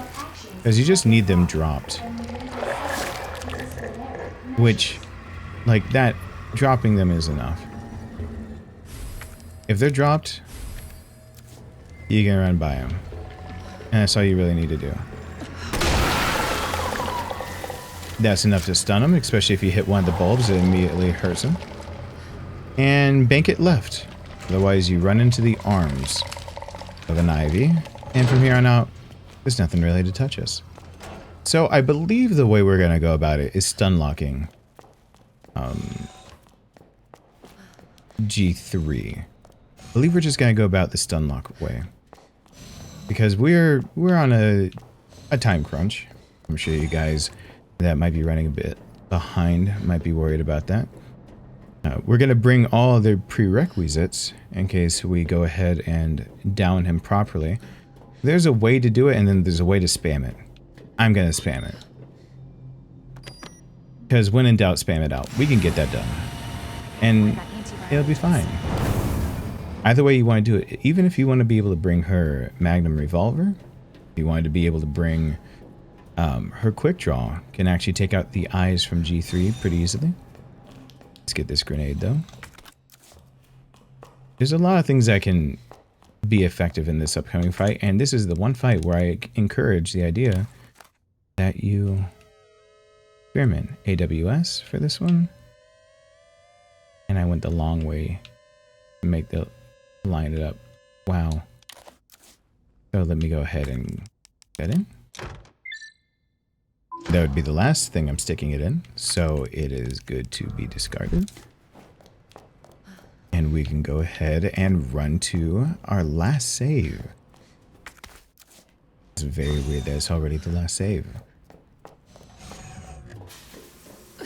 Because you just need them dropped. Which, like that, dropping them is enough. If they're dropped, you can run by them. And that's all you really need to do. That's enough to stun them, especially if you hit one of the bulbs, it immediately hurts them. And bank it left. Otherwise you run into the arms of an Ivy. And from here on out, there's nothing really to touch us. So I believe the way we're going to go about it is stun locking G3. I believe we're just going to go about the stun lock way. Because we're on a time crunch. I'm sure you guys that might be running a bit behind might be worried about that. We're going to bring all the prerequisites in case we go ahead and down him properly. There's a way to do it, and then there's a way to spam it. I'm going to spam it. Because when in doubt, spam it out. We can get that done. And it'll be fine. Either way you want to do it, even if you want to be able to bring her Magnum revolver, if you wanted to be able to bring her quick draw, can actually take out the eyes from G3 pretty easily. Let's get this grenade though. There's a lot of things that can be effective in this upcoming fight, and this is the one fight where I encourage the idea that you experiment. AWS for this one. And I went the long way to make the line it up. Wow. So let me go ahead and get in. That would be the last thing I'm sticking it in, so it is good to be discarded. And we can go ahead and run to our last save. It's very weird that it's already the last save.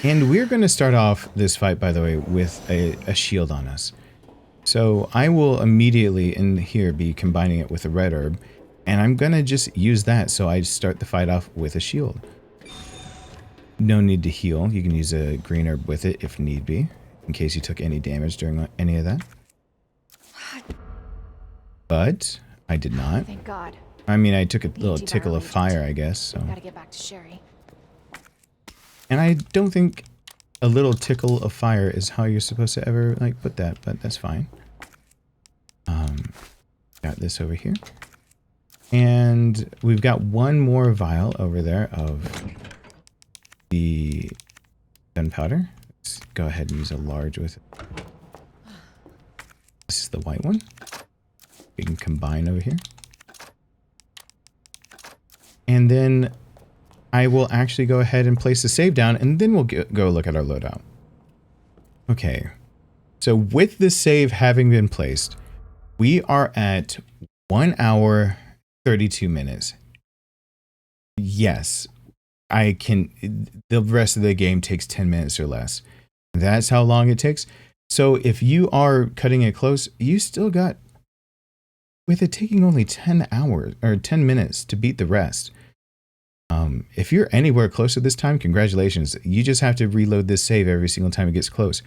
And we're going to start off this fight, by the way, with a shield on us. So I will immediately in here be combining it with a red herb, and I'm going to just use that so I start the fight off with a shield. No need to heal. You can use a green herb with it if need be, in case you took any damage during any of that. But I did not. Thank God. I mean, I took a little tickle of fire, I guess. So. Gotta get back to Sherry. And I don't think a little tickle of fire is how you're supposed to ever like put that, but that's fine. Got this over here. And we've got one more vial over there of the gunpowder. Let's go ahead and use a large with it. This is the white one. We can combine over here. And then I will actually go ahead and place the save down, and then we'll go look at our loadout. Okay. So with the save having been placed, we are at 1 hour, 32 minutes. Yes, I can. The rest of the game takes 10 minutes or less. That's how long it takes. So if you are cutting it close, you still got, with it taking only 10 hours or 10 minutes to beat the rest. If you're anywhere close to this time, congratulations. You just have to reload this save every single time it gets close.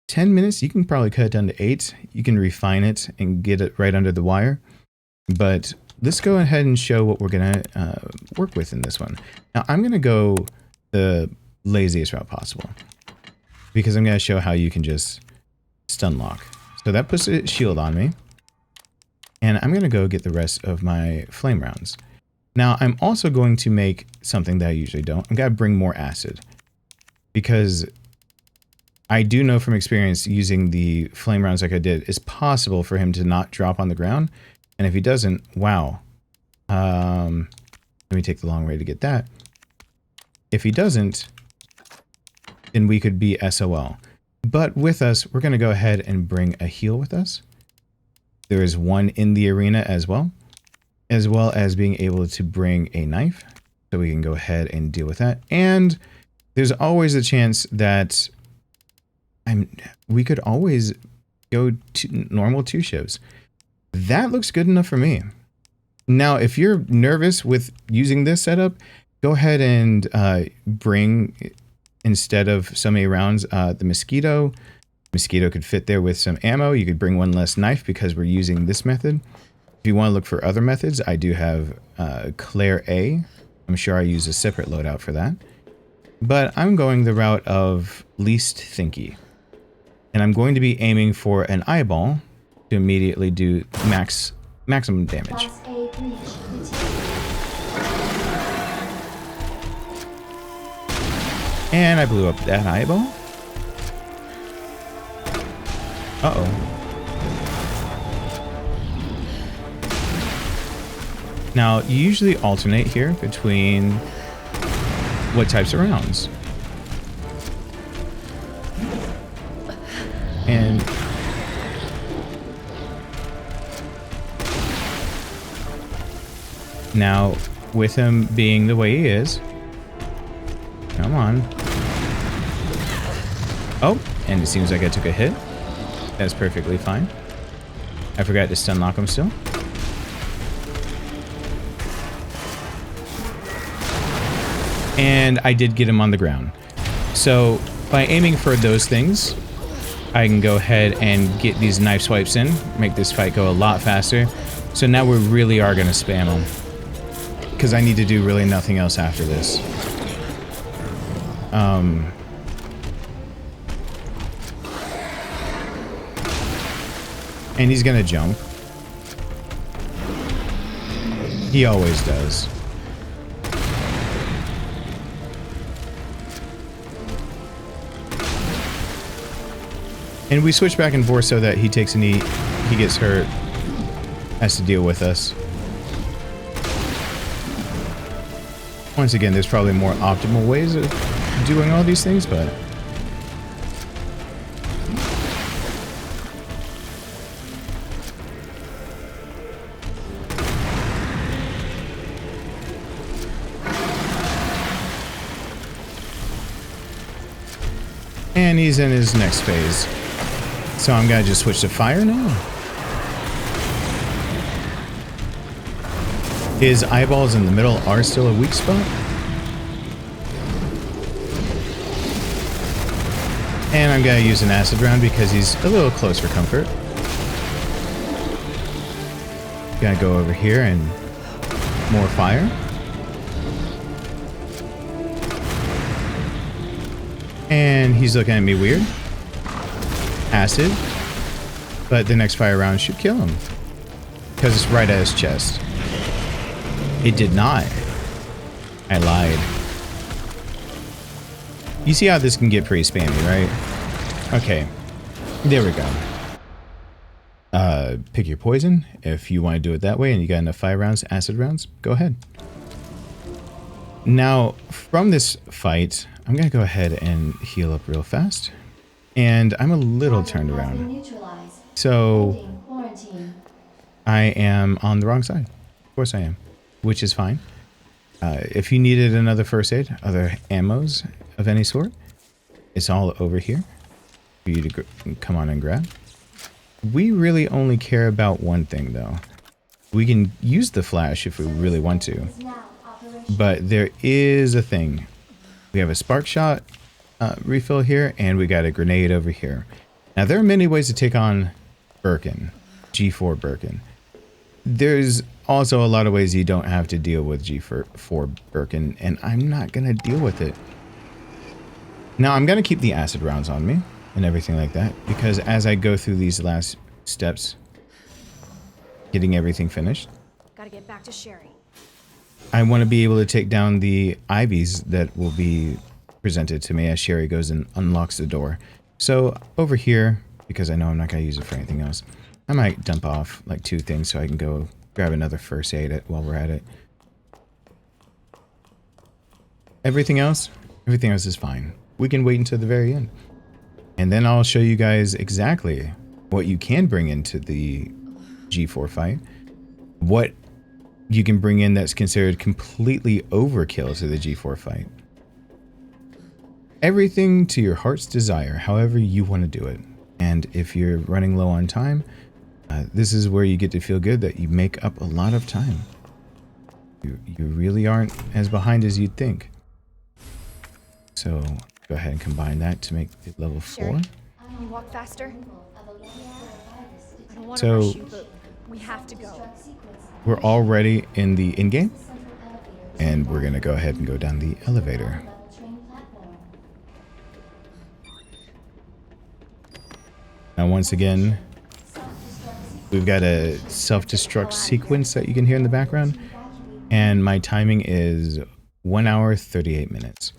10 minutes, you can probably cut it down to 8. You can refine it and get it right under the wire. But let's go ahead and show what we're going to work with in this one. Now, I'm going to go the laziest route possible, because I'm going to show how you can just stun lock. So that puts a shield on me. And I'm going to go get the rest of my flame rounds. Now, I'm also going to make something that I usually don't. I'm going to bring more acid, because I do know from experience using the flame rounds like I did, it's possible for him to not drop on the ground. And if he doesn't, wow. Let me take the long way to get that. If he doesn't, then we could be SOL. But with us, we're going to go ahead and bring a heal with us. There is one in the arena as well as being able to bring a knife. So we can go ahead and deal with that. And there's always a chance that we could always go to normal 2 shifts. That looks good enough for me. Now, if you're nervous with using this setup, go ahead and bring, instead of so many rounds, the mosquito. Mosquito could fit there with some ammo. You could bring one less knife because we're using this method. If you want to look for other methods, I do have Claire A. I'm sure I use a separate loadout for that. But I'm going the route of least thinky. And I'm going to be aiming for an eyeball to immediately do maximum damage. And I blew up that eyeball. Uh-oh. Now, you usually alternate here between what types of rounds. And now, with him being the way he is, come on. Oh, and it seems like I took a hit. That's perfectly fine. I forgot to stun lock him still. And I did get him on the ground. So by aiming for those things, I can go ahead and get these knife swipes in, make this fight go a lot faster. So now we really are going to spam him, because I need to do really nothing else after this. And he's going to jump. He always does. And we switch back and forth so that he takes a knee, he gets hurt, has to deal with us. Once again, there's probably more optimal ways of doing all these things, but... And he's in his next phase. So I'm gonna just switch to fire now. His eyeballs in the middle are still a weak spot. And I'm gonna use an acid round because he's a little close for comfort. Gonna go over here and more fire. And he's looking at me weird. Acid. But the next fire round should kill him, because it's right at his chest. It did not. I lied. You see how this can get pretty spammy, right? Okay. There we go. Pick your poison. If you want to do it that way and you got enough fire rounds, acid rounds, go ahead. Now, from this fight, I'm going to go ahead and heal up real fast. And I'm a little turned around. So, I am on the wrong side. Of course I am. Which is fine. If you needed another first aid, other ammos of any sort, it's all over here for you to come on and grab. We really only care about one thing, though. We can use the flash if we really want to. But there is a thing. We have a spark shot refill here, and we got a grenade over here. Now, there are many ways to take on Birkin, G4 Birkin. There's also a lot of ways you don't have to deal with G4 Birkin, and I'm not going to deal with it. Now, I'm going to keep the acid rounds on me and everything like that, because as I go through these last steps, getting everything finished, Gotta get back to Sherry. I want to be able to take down the IVs that will be presented to me as Sherry goes and unlocks the door. So over here, because I know I'm not going to use it for anything else, I might dump off like 2 things so I can go grab another first aid while we're at it. Everything else is fine. We can wait until the very end. And then I'll show you guys exactly what you can bring into the G4 fight. What you can bring in that's considered completely overkill to the G4 fight. Everything to your heart's desire, however you want to do it. And if you're running low on time, this is where you get to feel good that you make up a lot of time. You really aren't as behind as you'd think. So go ahead and combine that to make the level 4. Sherry, can you walk faster? I don't want to So rush you, but we have to go. we're already in the in-game, and we're going to go ahead and go down the elevator. Now, once again, we've got a self-destruct sequence that you can hear in the background, and my timing is 1 hour, 38 minutes.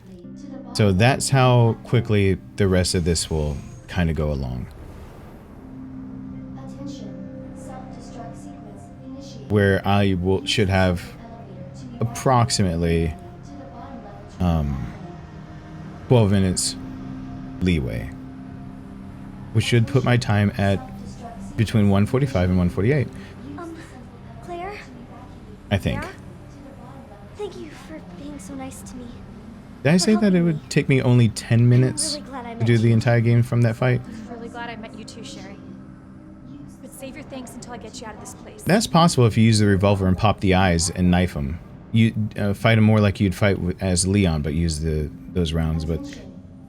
So that's how quickly the rest of this will kind of go along. Where I should have approximately 12 minutes leeway, which should put my time at between 1:45 and 1:48. Claire? I think. Claire? Thank you for being so nice to me. Did I say that it would take me only 10 minutes really glad I to met do the you. entire game from that fight? I'm really glad I met you too, Sherry. But save your thanks until I get you out of this place. That's possible if you use the revolver and pop the eyes and knife them. You fight him more like you'd fight as Leon, but use those rounds. But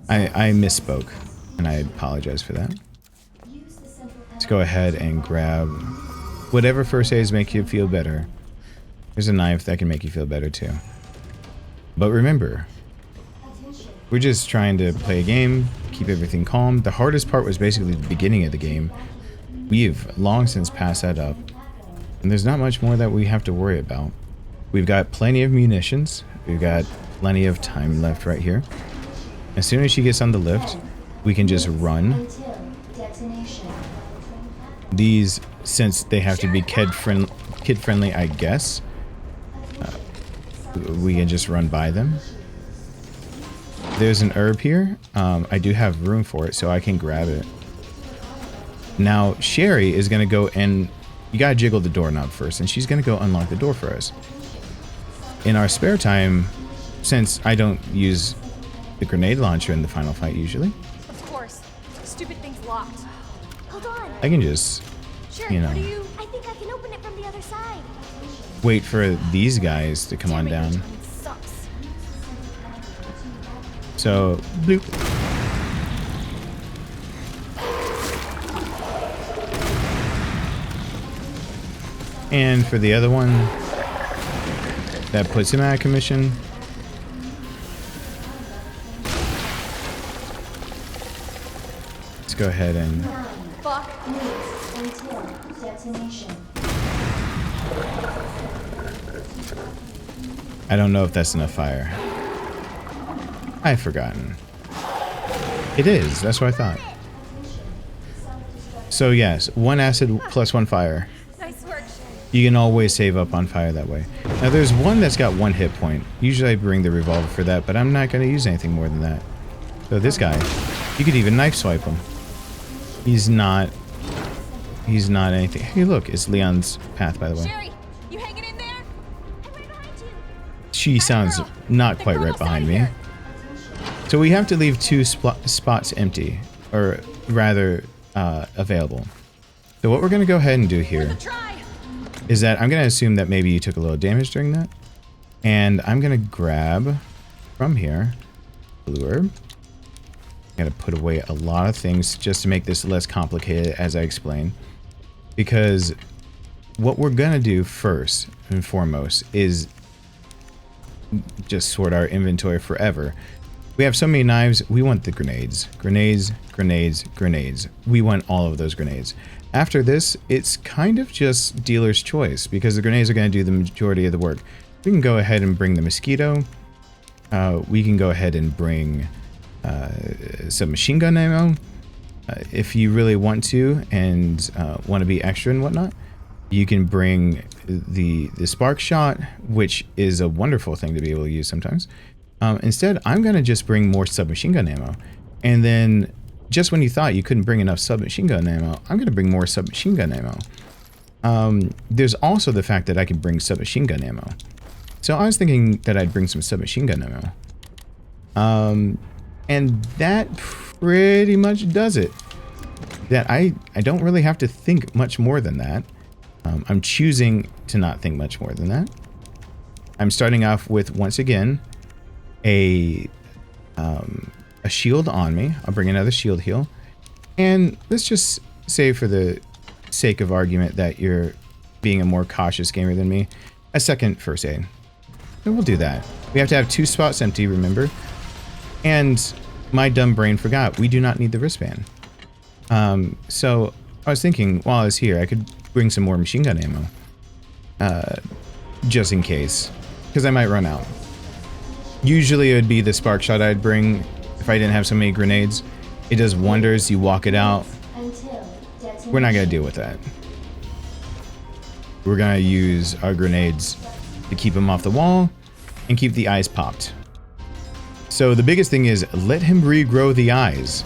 I misspoke, and I apologize for that. Let's go ahead and grab whatever first aids make you feel better. There's a knife that can make you feel better too. But remember, we're just trying to play a game, keep everything calm. The hardest part was basically the beginning of the game. We've long since passed that up, and there's not much more that we have to worry about. We've got plenty of munitions. We've got plenty of time left right here. As soon as she gets on the lift, we can just run. These, since they have to be kid-friendly, I guess, we can just run by them. There's an herb here. I do have room for it, so I can grab it. Now, Sherry is going to go and... You got to jiggle the doorknob first, and she's going to go unlock the door for us. In our spare time, since I don't use the grenade launcher in the final fight usually, Of course. Stupid thing's locked. Hold on. I can just, Sherry, you know, what are you... I think I can open it from the other side. wait for these guys to come on Damn it, down. timing sucks. So, bloop. And for the other one, that puts him out of commission. Let's go ahead and... Fuck. I don't know if that's enough fire. I've forgotten. It is, that's what I thought. So yes, 1 acid plus 1 fire. Nice work. You can always save up on fire that way. Now there's one that's got 1 hit point. Usually I bring the revolver for that, but I'm not going to use anything more than that. So this guy, you could even knife swipe him. He's not anything. Hey look, it's Leon's path, by the way. Sherry, you hanging in there? I'm right behind you. She sounds not quite right behind me. So we have to leave 2 spots empty, or rather available. So what we're going to go ahead and do here is that I'm going to assume that maybe you took a little damage during that. And I'm going to grab from here blue herb. I'm going to put away a lot of things just to make this less complicated, as I explained. Because what we're going to do first and foremost is just sort our inventory forever. We have so many knives, we want the grenades. Grenades, grenades, grenades. We want all of those grenades. After this, it's kind of just dealer's choice because the grenades are going to do the majority of the work. We can go ahead and bring the mosquito. We can go ahead and bring some machine gun ammo. If you really want to and want to be extra and whatnot, you can bring the spark shot, which is a wonderful thing to be able to use sometimes. Instead, I'm going to just bring more submachine gun ammo. And then just when you thought you couldn't bring enough submachine gun ammo, I'm going to bring more submachine gun ammo. There's also the fact that I can bring submachine gun ammo. So I was thinking that I'd bring some submachine gun ammo. And that pretty much does it. That I don't really have to think much more than that. I'm choosing to not think much more than that. I'm starting off with, once again, a shield on me. I'll bring another shield heal. And let's just say, for the sake of argument, that you're being a more cautious gamer than me, a second first aid. And we'll do that. We have to have 2 spots empty, remember? And my dumb brain forgot, we do not need the wristband. So I was thinking, while I was here, I could bring some more machine gun ammo. Just in case. Because I might run out. Usually it would be the spark shot I'd bring if I didn't have so many grenades. It does wonders, you walk it out. We're not going to deal with that. We're going to use our grenades to keep him off the wall and keep the eyes popped. So the biggest thing is, let him regrow the eyes.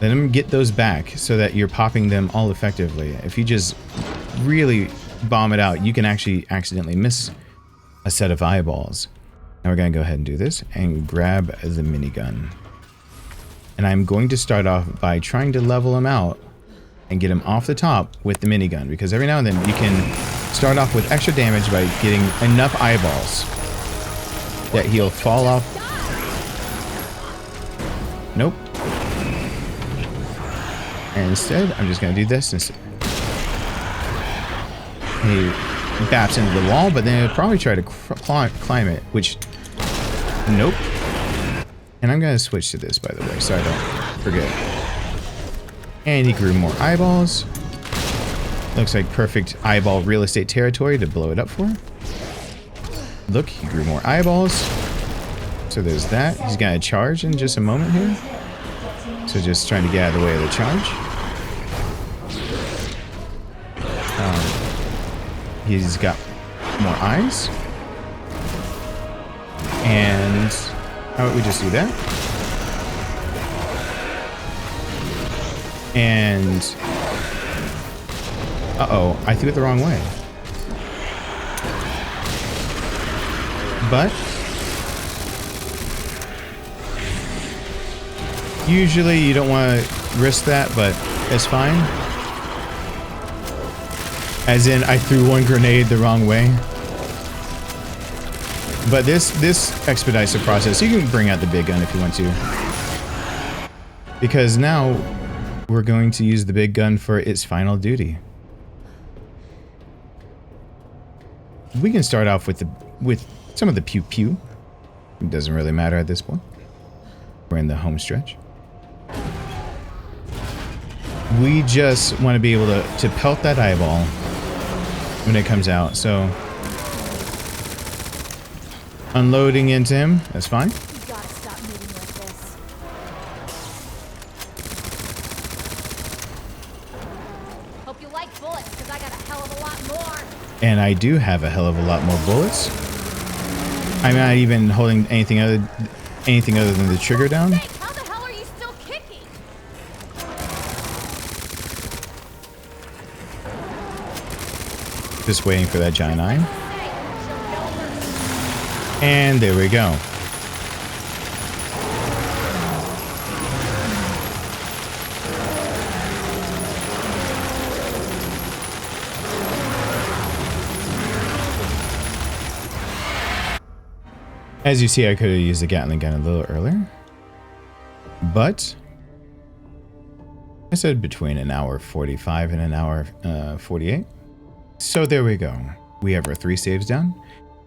Let him get those back so that you're popping them all effectively. If you just really bomb it out, you can actually accidentally miss a set of eyeballs. Now we're going to go ahead and do this and grab the minigun. And I'm going to start off by trying to level him out and get him off the top with the minigun, because every now and then you can start off with extra damage by getting enough eyeballs that he'll fall off. Nope. And instead, I'm just going to do this. And he baps into the wall, but then he'll probably try to climb it, which... Nope. And I'm going to switch to this, by the way, so I don't forget. And he grew more eyeballs. Looks like perfect eyeball real estate territory to blow it up for. Look, he grew more eyeballs. So there's that. He's going to charge in just a moment here. So just trying to get out of the way of the charge. He's got more eyes. And how about we just do that? And uh-oh, I threw it the wrong way. But usually you don't want to risk that, but it's fine. As in, I threw one grenade the wrong way. But this expedites the process. You can bring out the big gun if you want to. Because now we're going to use the big gun for its final duty. We can start off with some of the pew pew. It doesn't really matter at this point. We're in the home stretch. We just want to be able to pelt that eyeball when it comes out. So unloading into him, that's fine. You gotta stop moving like this. take bullets because I got a hell of a lot more. And I do have a hell of a lot more bullets. I'm not even holding anything other than the trigger down. How the hell are you still kicking? Just waiting for that giant eye. And there we go. As you see, I could have used the Gatling gun a little earlier, but I said between an hour 45 and an hour 48. So there we go. We have our 3 saves down,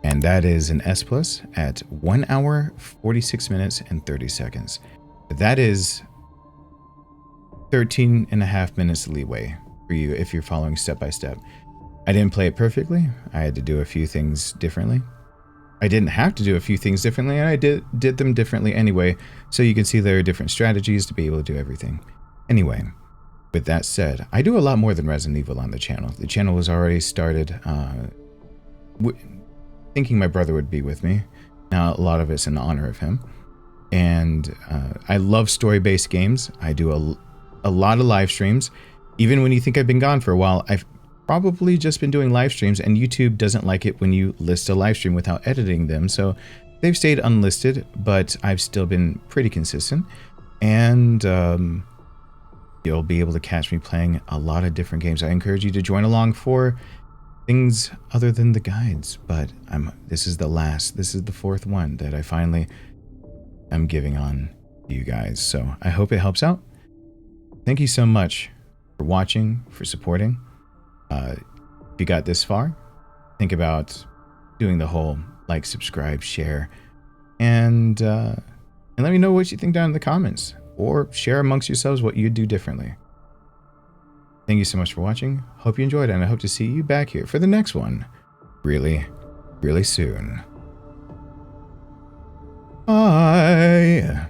and that is an S plus at 1 hour 46 minutes and 30 seconds. That is 13 and a half minutes leeway for you if you're following step by step. I didn't play it perfectly. I had to do a few things differently. I didn't have to do a few things differently, and I did them differently anyway, so you can see there are different strategies to be able to do everything. Anyway, with that said, I do a lot more than Resident Evil on the channel. The channel was already started thinking my brother would be with me. Now, a lot of it's in honor of him. And I love story-based games. I do a lot of live streams. Even when you think I've been gone for a while, I've probably just been doing live streams, and YouTube doesn't like it when you list a live stream without editing them, so they've stayed unlisted, but I've still been pretty consistent, and you'll be able to catch me playing a lot of different games. I encourage you to join along for things other than the guides, but this is the 4th one that I finally am giving on to you guys, so I hope it helps out. Thank you so much for watching, for supporting. If you got this far, think about doing the whole like, subscribe, share, and let me know what you think down in the comments, or share amongst yourselves what you'd do differently. Thank you so much for watching. Hope you enjoyed, and I hope to see you back here for the next one really, really soon. Bye.